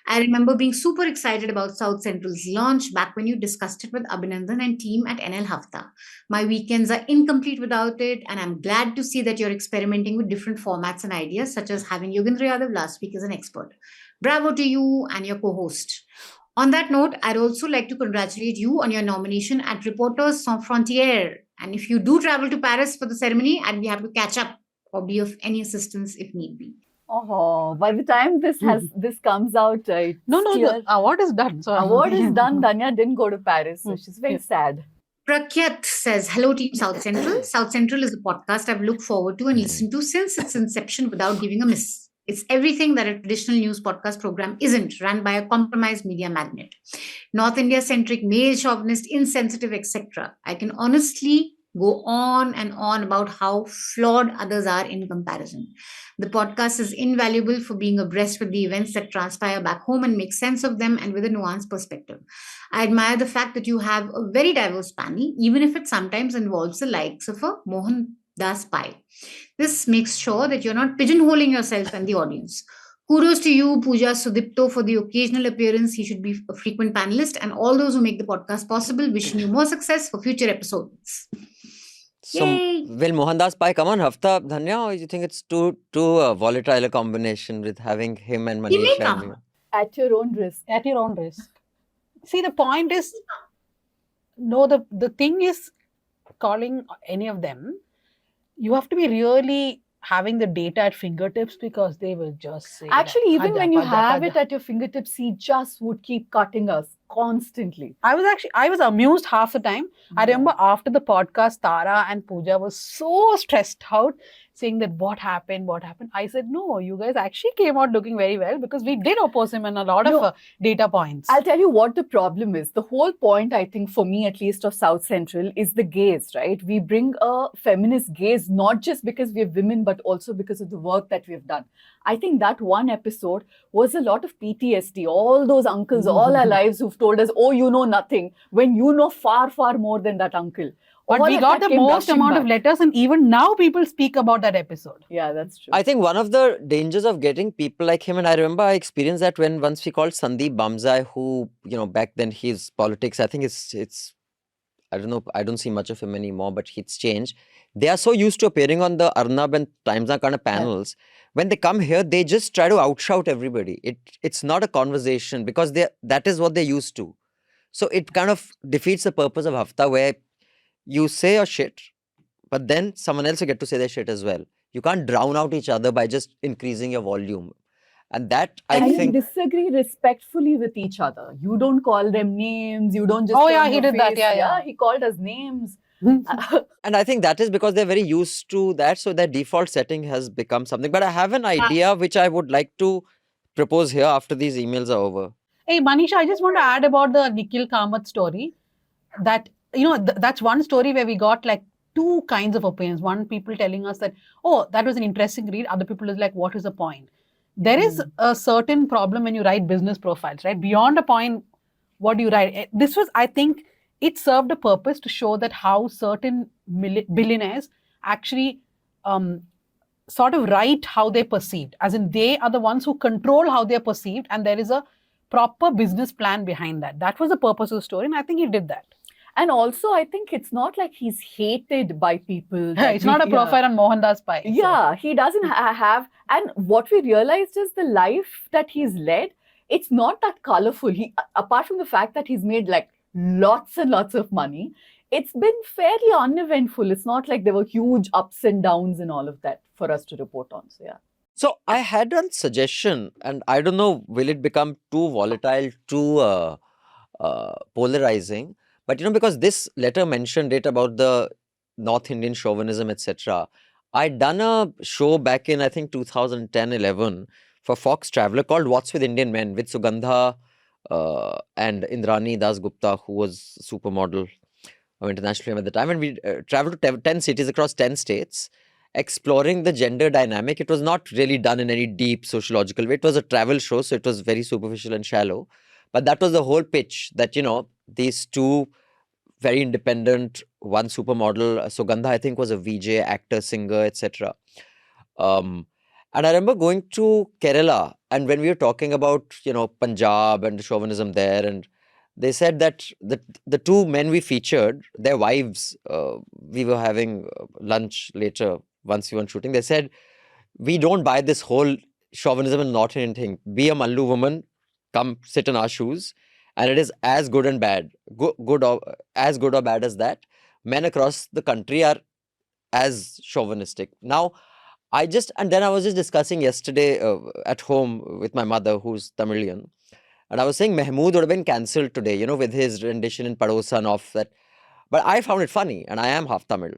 I remember being super excited about South Central's launch back when you discussed it with Abhinandan and team at NL Hafta. My weekends are incomplete without it, and I'm glad to see that you're experimenting with different formats and ideas, such as having Yogendra Yadav last week as an expert. Bravo to you and your co-host. On that note, I'd also like to congratulate you on your nomination at Reporters Sans Frontières. And if you do travel to Paris for the ceremony, I'd be happy to catch up or be of any assistance if need be." Oh, by the time this comes out, it's No, clear. the award is done. So Award is done. Dhanya didn't go to Paris, so she's very sad. Prakyat says, "Hello team South Central. South Central is a podcast I've looked forward to and listened to since its inception without giving a miss. It's everything that a traditional news podcast program isn't, run by a compromised media magnate. North India-centric, male chauvinist, insensitive, etc. I can honestly go on and on about how flawed others are in comparison. The podcast is invaluable for being abreast with the events that transpire back home and make sense of them and with a nuanced perspective. I admire the fact that you have a very diverse panel, even if it sometimes involves the likes of a Mohan Das Pai. This makes sure that you're not pigeonholing yourself and the audience. Kudos to you, Pooja, Sudipto, for the occasional appearance. He should be a frequent panelist, and all those who make the podcast possible. Wishing you more success for future episodes." So, Yay. will Mohandas Pai come on Hafta, Dhanya, or you think it's too volatile a combination with having him and He may Manisha? come. At your own risk. at your own risk. See, the point is, no, the thing is, calling any of them, you have to be really having the data at fingertips, because they will just say Actually, even "Kaja, when you kaja, have kaja." it at your fingertips, he just would keep cutting us constantly. I was amused half the time. I remember after the podcast, Tara and Pooja was so stressed out, saying that what happened. I said, no, you guys actually came out looking very well, because we did oppose him in a lot No. of data points. I'll tell you what the problem is. The whole point, I think, for me at least, of South Central is the gaze, right? We bring a feminist gaze, not just because we're women, but also because of the work that we've done. I think that one episode was a lot of PTSD. All those uncles all our lives who've told us, oh, you know nothing, when you know far, far more than that uncle. But All we of got that the came most rushing amount of back. letters, and even now people speak about that episode. Yeah, that's true. I think one of the dangers of getting people like him, and I remember I experienced that when once we called Sandeep Bamzai, who, back then his politics, I think it's I don't know, I don't see much of him anymore, but it's changed. They are so used to appearing on the Arnab and Times Now kind of panels. When they come here, they just try to outshout everybody. It's not a conversation, because that is what they're used to. So it kind of defeats the purpose of Hafta, where you say your shit, but then someone else will get to say their shit as well. You can't drown out each other by just increasing your volume. And that, I you think... disagree respectfully with each other. You don't call them names. You don't just. Oh, turn yeah, he your did that. face. Yeah. He called us names. And I think that is because they're very used to that. So their default setting has become something. But I have an idea which I would like to propose here after these emails are over. Hey, Manisha, I just want to add about the Nikhil Kamath story. That, that's one story where we got like two kinds of opinions. One, people telling us that, oh, that was an interesting read. Other people is like, what is the point? There is a certain problem when you write business profiles, right? Beyond a point, what do you write? This was, I think, it served a purpose to show that how certain billionaires actually sort of write how they're perceived. As in, they are the ones who control how they're perceived, and there is a proper business plan behind that. That was the purpose of the story, and I think he did that. And also, I think it's not like he's hated by people. It's not a profile on Mohandas Pai. Yeah, he doesn't have. And what we realized is the life that he's led, it's not that colorful. Apart from the fact that he's made like lots and lots of money, it's been fairly uneventful. It's not like there were huge ups and downs and all of that for us to report on. So, yeah. So I had a suggestion, and I don't know, will it become too volatile, too polarizing? But, because this letter mentioned it about the North Indian chauvinism, etc. I'd done a show back in, I think, 2010-11 for Fox Traveler called What's with Indian Men, with Sugandha and Indrani Das Gupta, who was supermodel of international fame at the time. And we traveled to 10 cities across 10 states, exploring the gender dynamic. It was not really done in any deep sociological way. It was a travel show, so it was very superficial and shallow. But that was the whole pitch, that, these two very independent, one supermodel, Sugandha, I think, was a VJ, actor, singer, etc. And I remember going to Kerala, and when we were talking about, Punjab and the chauvinism there, and they said that the two men we featured, their wives, we were having lunch later once we were shooting, they said, we don't buy this whole chauvinism and North Indian thing. Be a Mallu woman, come sit in our shoes, and it is as good and bad, as good or bad as that. Men across the country are as chauvinistic. Now, and then I was just discussing yesterday at home with my mother, who's Tamilian, and I was saying Mahmood would have been cancelled today, with his rendition in Padosan of that. But I found it funny, and I am half Tamil.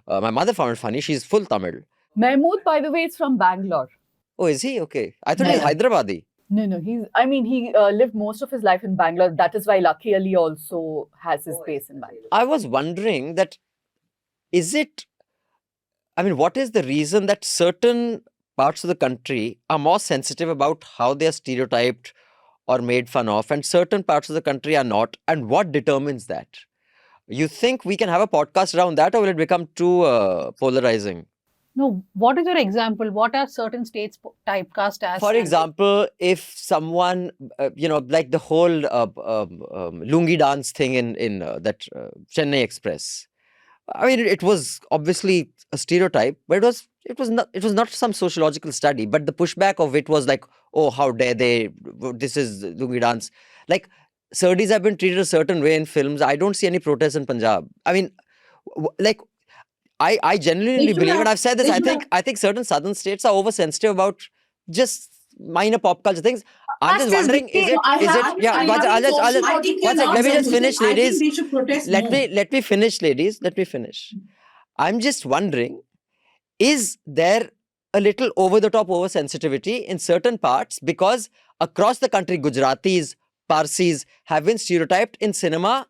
My mother found it funny. She's full Tamil. Mahmood, by the way, is from Bangalore. Oh, is he? Okay. I thought he's Hyderabadi. No. He lived most of his life in Bangalore. That is why Lucky Ali also has his base in Bangalore. I was wondering that, what is the reason that certain parts of the country are more sensitive about how they are stereotyped or made fun of, and certain parts of the country are not? And what determines that? You think we can have a podcast around that, or will it become too polarizing? No, what is your example? What are certain states typecast as? For example, if someone, like the whole lungi dance thing in that Chennai Express. It was obviously a stereotype, but it was not some sociological study. But the pushback of it was like, oh, how dare they? This is lungi dance. Like, Sardis have been treated a certain way in films. I don't see any protests in Punjab. I mean, like, I genuinely believe, and I've said this, I think certain southern states are oversensitive about just minor pop culture things. I'm just wondering, let me just finish, ladies. Let me finish, ladies. Let me finish. I'm just wondering, is there a little over-the-top oversensitivity in certain parts? Because across the country, Gujaratis, Parsis have been stereotyped in cinema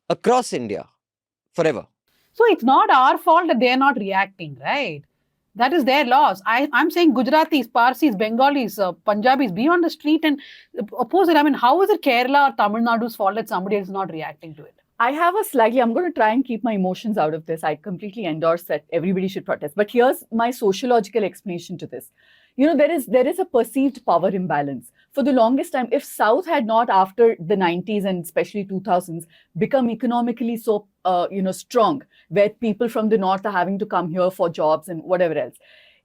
across India forever. So it's not our fault that they're not reacting, right? That is their loss. I'm saying Gujaratis, Parsis, Bengalis, Punjabis be on the street and oppose it. I mean, how is it Kerala or Tamil Nadu's fault that somebody is not reacting to it? I have I'm going to try and keep my emotions out of this. I completely endorse that everybody should protest. But here's my sociological explanation to this. There is a perceived power imbalance. For the longest time, if South had not, after the 90s and especially 2000s, become economically so, strong, where people from the North are having to come here for jobs and whatever else,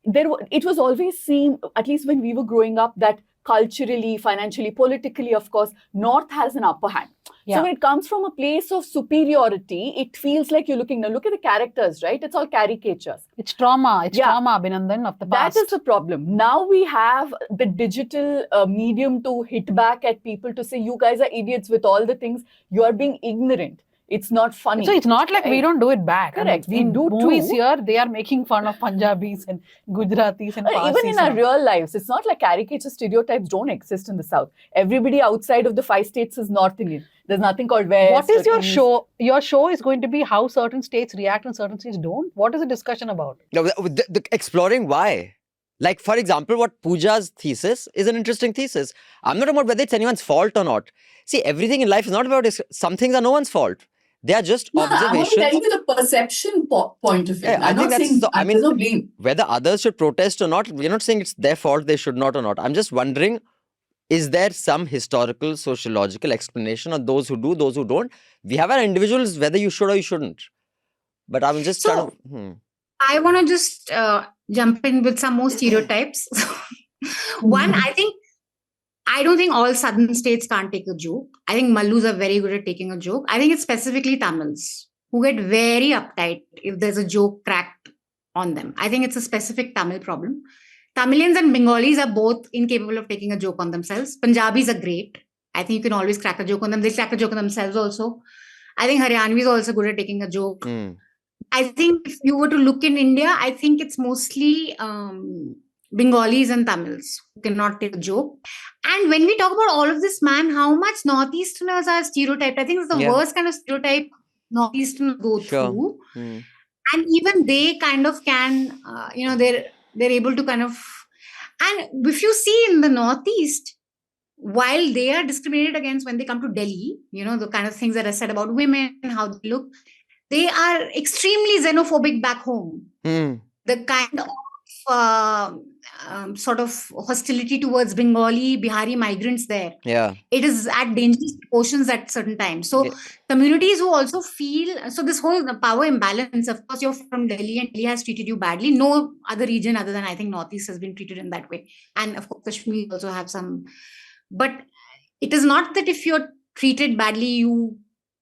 it was always seen, at least when we were growing up, that culturally, financially, politically, of course, North has an upper hand. Yeah. So when it comes from a place of superiority, it feels like you're looking, now look at the characters, right? It's all caricatures. It's trauma. It's trauma, Abhinandan, of the past. That is the problem. Now we have the digital medium to hit back at people to say, you guys are idiots with all the things. You are being ignorant. It's not funny. So it's not like we don't do it back. Correct. I mean, we do movies here, they are making fun of Punjabis and Gujaratis and Parsis. Even in our real lives, it's not like caricature stereotypes don't exist in the South. Everybody outside of the 5 states is North Indian. There's nothing called West. What is your show? Your show is going to be how certain states react and certain states don't? What is the discussion about? No, exploring why. Like, for example, what Pooja's thesis is an interesting thesis. I'm not about whether it's anyone's fault or not. See, everything in life is not about, some things are no one's fault. They are just observations. I'm telling you the perception point of it. Yeah, I'm not saying there's no blame. Whether others should protest or not, we're not saying it's their fault, they should not or not. I'm just wondering, is there some historical, sociological explanation on those who do, those who don't? We have our individuals, whether you should or you shouldn't. But I'm just trying to... I want to just jump in with some more stereotypes. One, I don't think all southern states can't take a joke. I think Mallus are very good at taking a joke. I think it's specifically Tamils who get very uptight if there's a joke cracked on them. I think it's a specific Tamil problem. Tamilians and Bengalis are both incapable of taking a joke on themselves. Punjabis are great. I think you can always crack a joke on them. They crack a joke on themselves also. I think Haryanvis is also good at taking a joke. I think if you were to look in India, I think it's mostly Bengalis and Tamils who cannot take a joke. And when we talk about all of this, man, how much Northeasterners are stereotyped? I think it's the worst kind of stereotype Northeasterners go through. And even they kind of can, they're able to kind of... And if you see in the Northeast, while they are discriminated against when they come to Delhi, the kind of things that are said about women, how they look, they are extremely xenophobic back home. The kind of sort of hostility towards Bengali, Bihari migrants there. It is at dangerous proportions at certain times. So communities who also feel, so this whole power imbalance, of course, you're from Delhi and Delhi has treated you badly. No other region other than I think Northeast has been treated in that way. And of course, Kashmir also have some, but it is not that if you're treated badly, you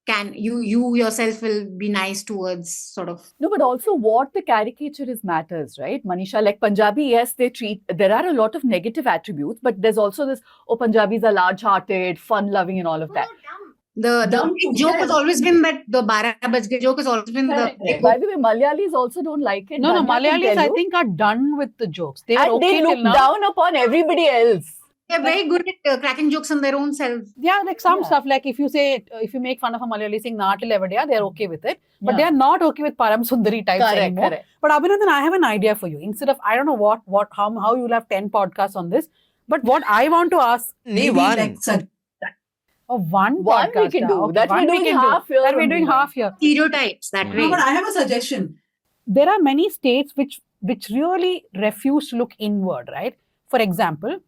yourself will be nice towards sort of... No, but also what the caricature is matters, right? Manisha, like Punjabi, yes, there are a lot of negative attributes, but there's also this, Punjabis are large-hearted, fun-loving and all of that. The joke has always been that the 12 baj gaye joke has always been the... By the way, Malayalis also don't like it. No, Malayalis I think are done with the jokes. They look down upon everybody else. They're very good at cracking jokes on their own selves. Yeah, like some stuff, like if you make fun of a Malayali saying Naatil Evadya, they're okay with it. But they are not okay with Param Sundari types anymore. Correct. But Abhinandan, I have an idea for you. Instead of, I don't know how you'll have 10 podcasts on this. But what I want to ask... One podcast. We can do. That we're doing half here. That we're doing half here. Stereotypes, that way. No, but I have a suggestion. There are many states which really refuse to look inward, right? For example...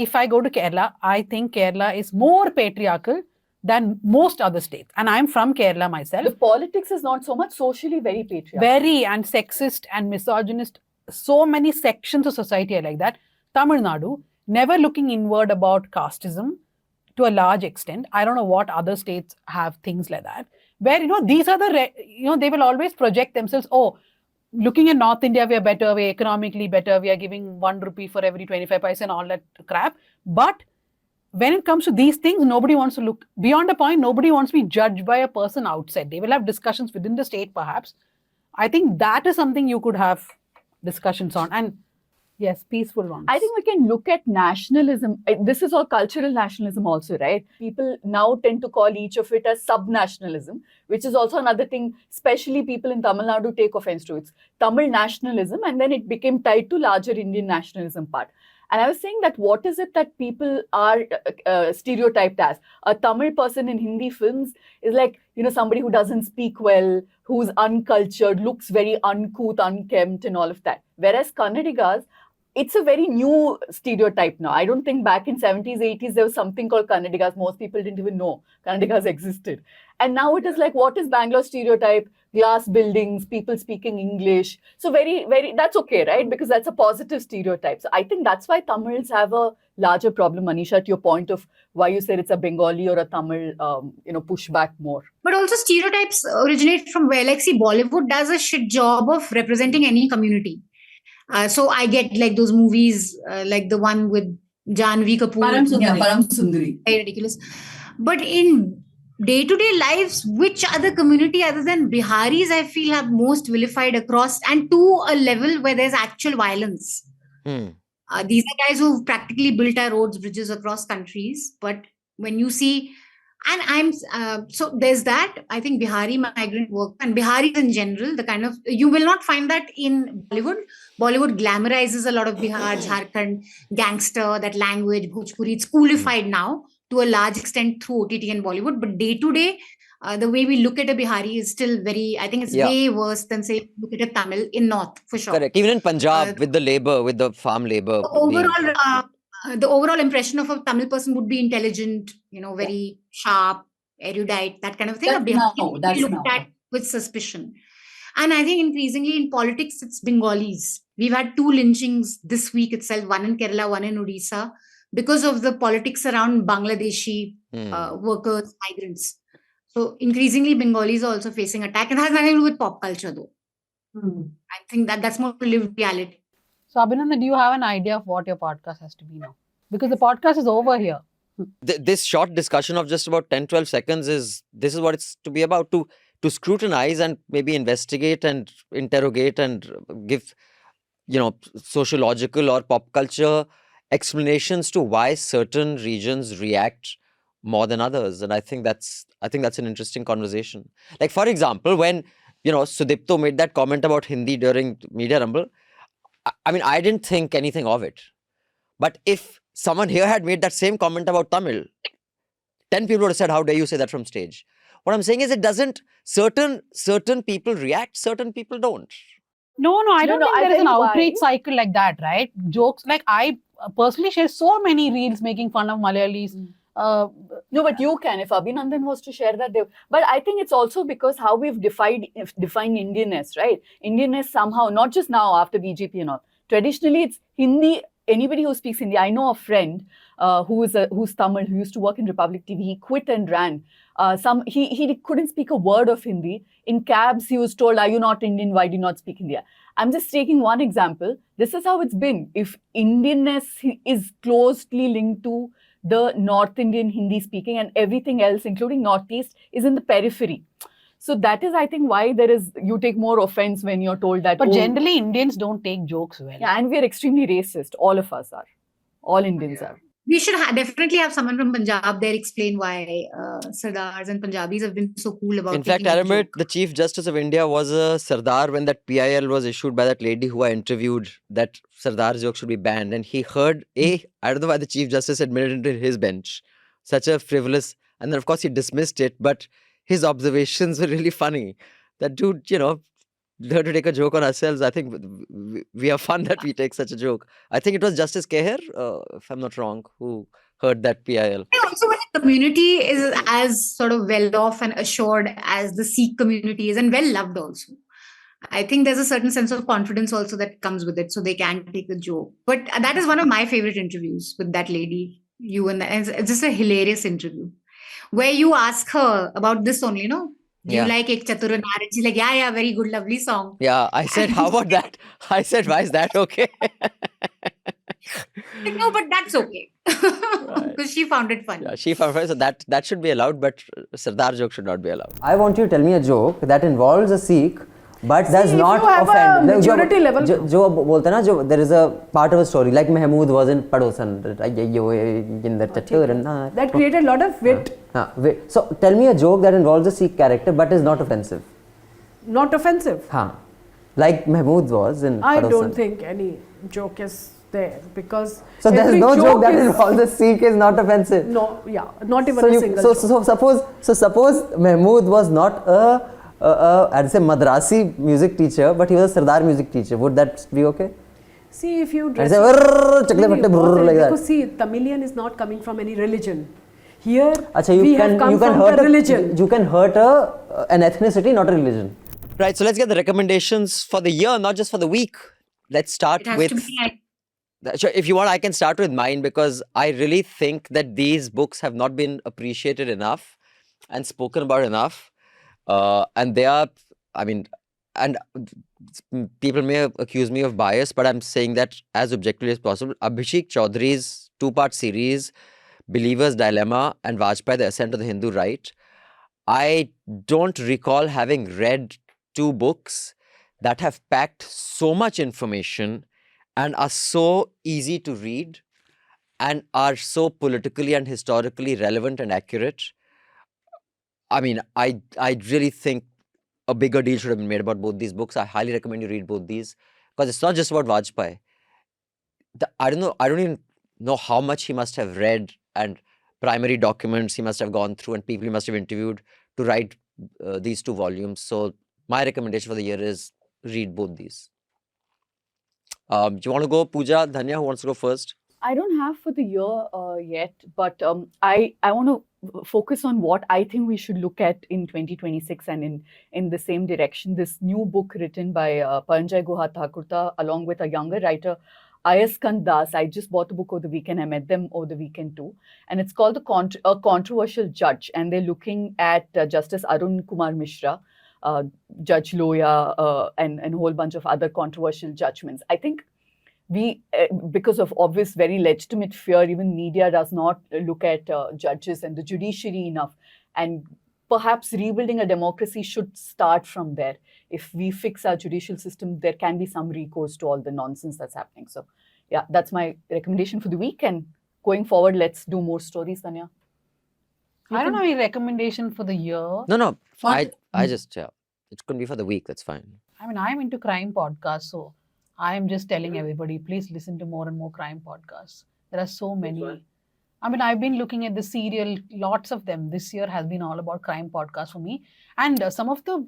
if I go to Kerala, I think Kerala is more patriarchal than most other states. And I'm from Kerala myself. The politics is not so much socially very patriarchal. Very, and sexist and misogynist. So many sections of society are like that. Tamil Nadu, never looking inward about casteism. to a large extent. I don't know what other states have things like that, where, these are they will always project themselves, oh, looking at North India, we are better, we are economically better, we are giving 1 rupee for every 25 paise and all that crap. But when it comes to these things, nobody wants to look beyond a point. Nobody wants to be judged by a person outside. They will have discussions within the state, perhaps. I think that is something you could have discussions on. And yes, peaceful ones. I think we can look at nationalism. This is all cultural nationalism also, right? People now tend to call each of it as sub-nationalism, which is also another thing, especially people in Tamil Nadu take offense to. It's Tamil nationalism, and then it became tied to larger Indian nationalism part. And I was saying that what is it that people are stereotyped as? A Tamil person in Hindi films is like, somebody who doesn't speak well, who's uncultured, looks very uncouth, unkempt and all of that. Whereas Kannadigas, it's a very new stereotype now. I don't think back in 70s, 80s, there was something called Kannadigas. Most people didn't even know Kannadigas existed. And now it is like, what is Bangalore stereotype? Glass buildings, people speaking English. So very, very, that's okay, right? Because that's a positive stereotype. So I think that's why Tamils have a larger problem, Manisha, to your point of why you said it's a Bengali or a Tamil, pushback more. But also stereotypes originate from where, like, see, Bollywood does a shit job of representing any community. So I get like those movies, like the one with Janvi Kapoor. Param Sundari. Very ridiculous. But in day-to-day lives, which other community other than Biharis, I feel, have most vilified across and to a level where there's actual violence? These are guys who've practically built our roads, bridges across countries. But when you see, and so there's that, I think Bihari migrant work and Biharis in general, the kind of, you will not find that in Bollywood. Bollywood glamorizes a lot of Bihar, Jharkhand, gangster, that language, Bhojpuri. It's coolified now to a large extent through OTT and Bollywood. But day to day, the way we look at a Bihari is still very, I think it's way worse than, say, look at a Tamil in North, for sure. Correct. Even in Punjab, with the labor, with the farm labor. The overall impression of a Tamil person would be intelligent, very sharp, erudite, that kind of thing. That's looked at with suspicion. And I think increasingly in politics, it's Bengalis. We've had 2 lynchings this week itself, one in Kerala, one in Odisha, because of the politics around Bangladeshi workers, migrants. So increasingly Bengalis are also facing attack. It has nothing to do with pop culture though. I think that's more lived reality. So Abhinandan, do you have an idea of what your podcast has to be now? Because the podcast is over here. This short discussion of just about 10-12 seconds this is what it's to be about, to scrutinize and maybe investigate and interrogate and give sociological or pop culture explanations to why certain regions react more than others. And I think that's an interesting conversation. Like, for example, when Sudipto made that comment about Hindi during Media Rumble, I mean, I didn't think anything of it. But if someone here had made that same comment about Tamil, 10 people would have said, how dare you say that from stage? What I'm saying is, it doesn't, certain people react, certain people don't. No, I don't think there is an outrage cycle like that, right? Jokes, like I personally share so many reels making fun of Malayalis. No, but you can, if Abhinandan was to share that. But I think it's also because how we've defined Indianness, right? Indianness somehow, not just now after BJP and all. Traditionally, it's Hindi. Anybody who speaks Hindi, I know a friend who's Tamil, who used to work in Republic TV. He quit and ran. He couldn't speak a word of Hindi. In cabs, he was told, "Are you not Indian? Why do you not speak Hindi?" I'm just taking one example. This is how it's been. If Indianness is closely linked to the North Indian Hindi speaking, and everything else, including Northeast, is in the periphery. So that is, I think, why you take more offense when you're told that. But generally, Indians don't take jokes well. Yeah, and we're extremely racist. All of us are. All Indians are. We should definitely have someone from Punjab there explain why Sardars and Punjabis have been so cool about it. In fact, I remember the Chief Justice of India was a Sardar when that PIL was issued by that lady who I interviewed, that Sardar joke should be banned. And he heard, I don't know why the Chief Justice admitted it in his bench. Such a frivolous, and then of course he dismissed it, but his observations were really funny. That dude, learn to take a joke on ourselves. I think we are fun that we take such a joke. I think it was Justice Keher, if I'm not wrong, who heard that PIL. Also, when the community is as sort of well off and assured as the Sikh community is, and well loved also, I think there's a certain sense of confidence also that comes with it, so they can take a joke. But that is one of my favorite interviews with that lady. you and that. And it's just a hilarious interview where you ask her about this only, do you Yeah. like Ek Chatur Naar? And she's like, yeah, very good, lovely song. Yeah, I said, how about that? I said, why is that okay? Like, no, but that's okay. Because she found it funny. Yeah, she found it, so that should be allowed, but Sardar joke should not be allowed. I want you to tell me a joke that involves a Sikh, but does if not you have offend. a maturity level- जो बोलते हैं ना, जो there is a part of a story like Mahmood was in Padosan. That created a lot of wit. So tell me a joke that involves a Sikh character but is not offensive. Not offensive. Like Mahmood was in I Padosan. don't think any joke is there because So there's every no joke that is- involves a Sikh is not offensive. No, yeah, not even So, a single joke. suppose Mahmood was not I'd say Madrasi music teacher, but he was a Sardar music teacher. Would that be okay? See, if you I'd dress say chakle patte brrr like that. because see, Tamilian is not coming from any religion. Here, Achha, we have come from hurt a religion. You can hurt an ethnicity, not a religion. Right, so let's get the recommendations for the year, not just for the week. Let's start It has with... to be like, Sure, if you want, I can start with mine because I really think that these books have not been appreciated enough and spoken about enough. And they are, I mean, and people may accuse me of bias, but I'm saying that as objectively as possible. Abhishek Chaudhary's two-part series, Believer's Dilemma and Vajpayee, The Ascent of the Hindu Right. I don't recall having read two books that have packed so much information and are so easy to read and are so politically and historically relevant and accurate. I mean, I really think a bigger deal should have been made about both these books. I highly recommend you read both these because it's not just about Vajpayee. I don't even know how much he must have read and primary documents he must have gone through and people he must have interviewed to write these two volumes. So my recommendation for the year is read both these. Do you want to go, Pooja, Dhanya, who wants to go first? I don't have for the year yet, but I want to focus on what I think we should look at in 2026 and in the same direction. This new book written by Paranjay Guha Thakurta along with a younger writer, Ayaskant Das. I just bought the book over the weekend. I met them over the weekend too. And it's called A Controversial Judge. And they're looking at Justice Arun Kumar Mishra, Judge Loya, and a whole bunch of other controversial judgments. I think we, because of obvious, very legitimate fear, even media does not look at judges and the judiciary enough. And perhaps rebuilding a democracy should start from there. If we fix our judicial system, there can be some recourse to all the nonsense that's happening. So, yeah, that's my recommendation for the week. And going forward, let's do more stories, Dhanya. I don't have any recommendation for the year. No. Fine. I just, it could be for the week. That's fine. I mean, I'm into crime podcasts, so I am just telling everybody, please listen to more and more crime podcasts. There are so many. I mean, I've been looking at the serial, lots of them. This year has been all about crime podcasts for me. And some of the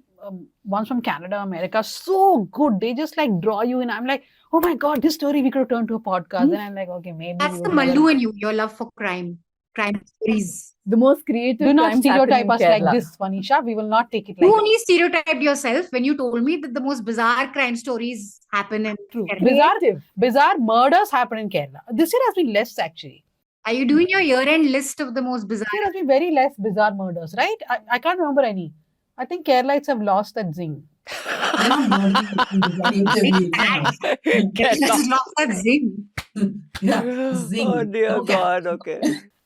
ones from Canada, America, so good. They just like draw you in. I'm like, oh my God, this story we could have turned to a podcast. Then I'm like, okay, maybe. that's the Mallu in you, your love for crime stories. The most creative Do not crimes stereotype happening us in like Kerala. this, Manisha. We will not take it You like only stereotyped yourself when you told me that the most bizarre crime stories happen in True. Kerala. Bizarre murders happen in Kerala. This year has been less actually. Are you doing your year-end list of the most bizarre? This year has been very less bizarre murders, right? I can't remember any. I think Keralites have lost that zing. They're not murdering in the bloody interview. Let's just lost that zing. Yeah, zing. Oh dear Okay. God, okay.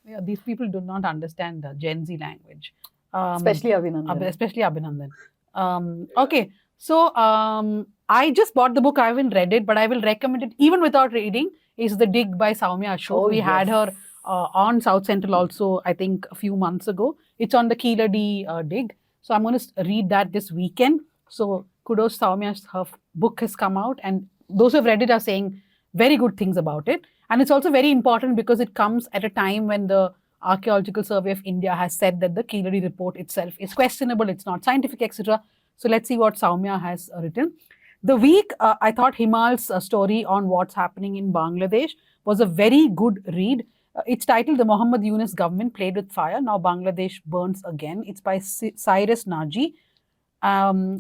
Yeah, these people do not understand the Gen Z language. Especially Abhinandan. Especially Abhinandan. Okay, so I just bought the book. I haven't read it, but I will recommend it even without reading. Is The Dig by Soumya Ashok. Oh, We had yes. her on South Central also, I think, a few months ago. It's on the Keeladi Dig. So I'm going to read that this weekend. So kudos, Soumya. Her book has come out, and those who have read it are saying very good things about it. And it's also very important because it comes at a time when the Archaeological Survey of India has said that the Keeladi report itself is questionable, it's not scientific, etc. So let's see what Soumya has written. The week, I thought Himal's story on what's happening in Bangladesh was a very good read. It's titled The Muhammad Yunus Government Played with Fire. Now Bangladesh Burns Again. It's by Cyrus Naji.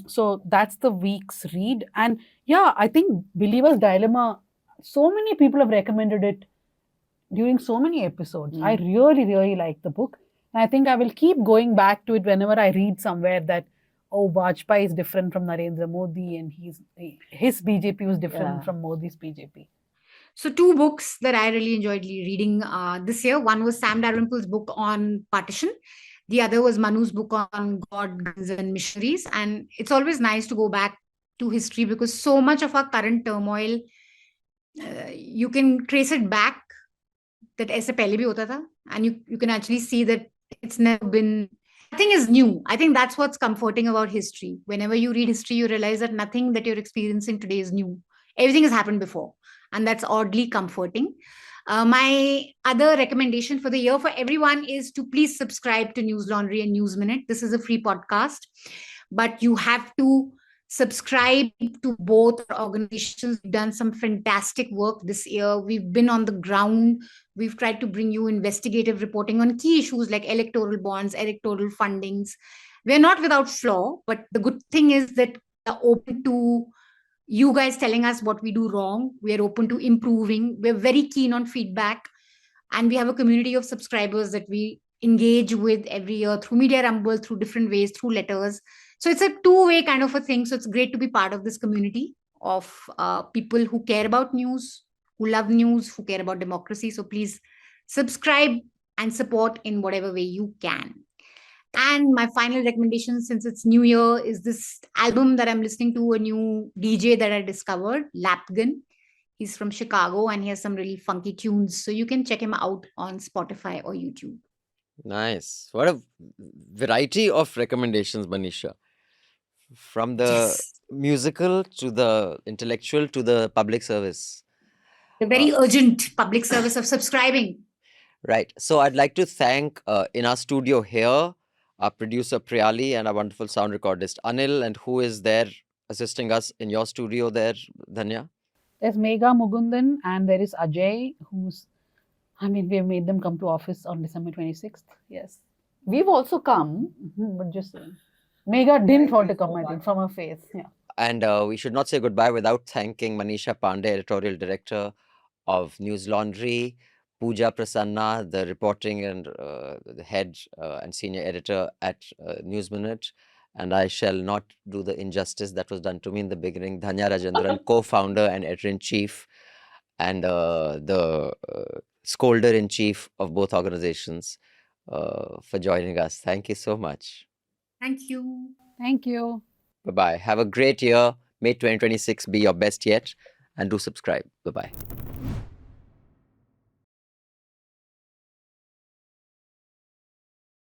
So that's the week's read. And yeah, I think Believer's Dilemma, so many people have recommended it. during so many episodes. Mm. I really, really like the book. And I think I will keep going back to it whenever I read somewhere that, oh, Vajpayee is different from Narendra Modi and his BJP was different Yeah. from Modi's BJP. So 2 books that I really enjoyed reading this year. One was Sam Dalrymple's book on partition. The other was Manu's book on God, guns, and missionaries. And it's always nice to go back to history because so much of our current turmoil, you can trace it back that aise pehle bhi hota tha, and you can actually see that it's never been, nothing is new. I think that's what's comforting about history. Whenever you read history, you realize that nothing that you're experiencing today is new. Everything has happened before, and that's oddly comforting. My other recommendation for the year for everyone is to please subscribe to Newslaundry and News Minute. This is a free podcast, but you have to subscribe to both organizations. We've done some fantastic work this year. We've been on the ground. We've tried to bring you investigative reporting on key issues like electoral bonds, electoral fundings. We're not without flaw, but the good thing is that we're open to you guys telling us what we do wrong. We're open to improving. We're very keen on feedback. And we have a community of subscribers that we engage with every year through Media Rumble, through different ways, through letters. So it's a two-way kind of a thing. So it's great to be part of this community of people who care about news, who love news, who care about democracy. So please subscribe and support in whatever way you can. And my final recommendation, since it's New Year, is this album that I'm listening to, a new DJ that I discovered, Lapgun. He's from Chicago and he has some really funky tunes. So you can check him out on Spotify or YouTube. Nice. What a variety of recommendations, Manisha. From the Yes. musical to the intellectual to the public service. The very urgent public service of subscribing. Right. So I'd like to thank in our studio here, our producer Priyali and our wonderful sound recordist Anil, and who is there assisting us in your studio there, Dhanya? There's Megha Mugundan and there is Ajay, we've made them come to office on December 26th. Yes. We've also come. But just Megha didn't want to come, I think, from her face. Yeah. And we should not say goodbye without thanking Manisha Pande, editorial director of Newslaundry, Pooja, Prasanna, the reporting and the head and senior editor at News Minute. And I shall not do the injustice that was done to me in the beginning. Dhanya Rajendran, co-founder and editor-in-chief, and the scolder-in-chief of both organizations for joining us. Thank you so much. Thank you. Thank you. Bye-bye. Have a great year. May 2026 be your best yet. And do subscribe. Bye-bye.